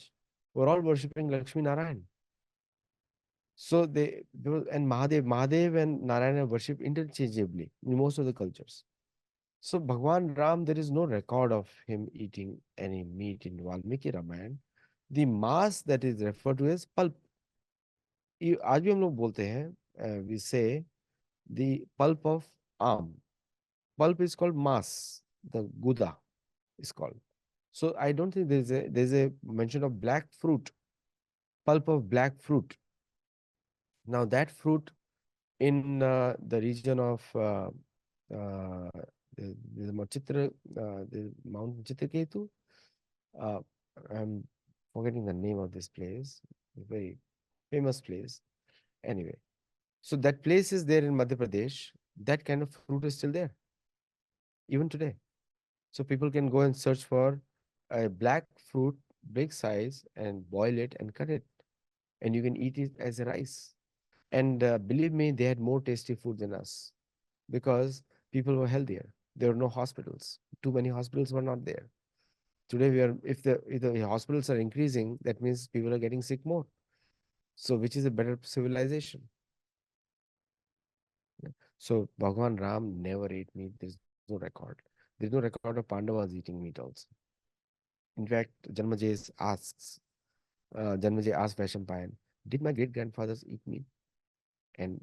were all worshipping Lakshmi Narayan. So and Mahadev and Narayana worship interchangeably in most of the cultures. So Bhagwan Ram, there is no record of him eating any meat in Valmiki Ramayana. The mass that is referred to as pulp. आज भी हम लोग बोलते हैं, we say the pulp of arm. Pulp is called mass. The guda is called. So I don't think there's a mention of black fruit, pulp of black fruit. Now that fruit in the region of the Mount Chitraketu. Uh, I'm forgetting the name of this place. A very famous place. Anyway, so that place is there in Madhya Pradesh. That kind of fruit is still there, even today. So people can go and search for a black fruit break size and boil it and cut it, and you can eat it as a rice. And believe me, they had more tasty food than us because people were healthier. There were no hospitals. Too many hospitals were not there. Today, we are if the hospitals are increasing, that means people are getting sick more. So, which is a better civilization? Yeah. So, Bhagwan Ram never ate meat. There is no record. There is no record of Pandavas eating meat also. In fact, Janmajay asks Vaishampayan, did my great grandfathers eat meat? And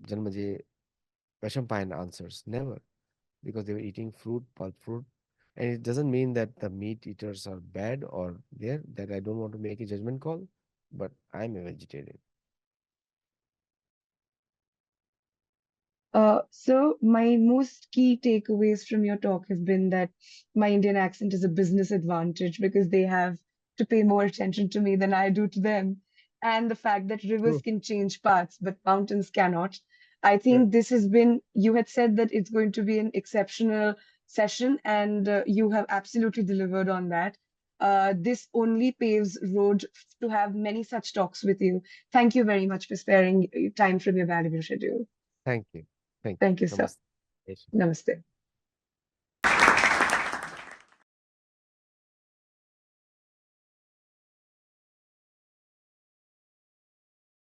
Vaishampayan answers, never, because they were eating fruit, pulp fruit. And it doesn't mean that the meat eaters are bad or there, that I don't want to make a judgment call, but I'm a vegetarian. So my most key takeaways from your talk have been that my Indian accent is a business advantage because they have to pay more attention to me than I do to them. And the fact that rivers True. can change paths, but mountains cannot. I Right. think this has been, you had said that it's going to be an exceptional session, and you have absolutely delivered on that. This only paves road to have many such talks with you. Thank you very much for sparing time from your valuable schedule. Thank you. Thank you. Thank you, sir. Namaste. Namaste.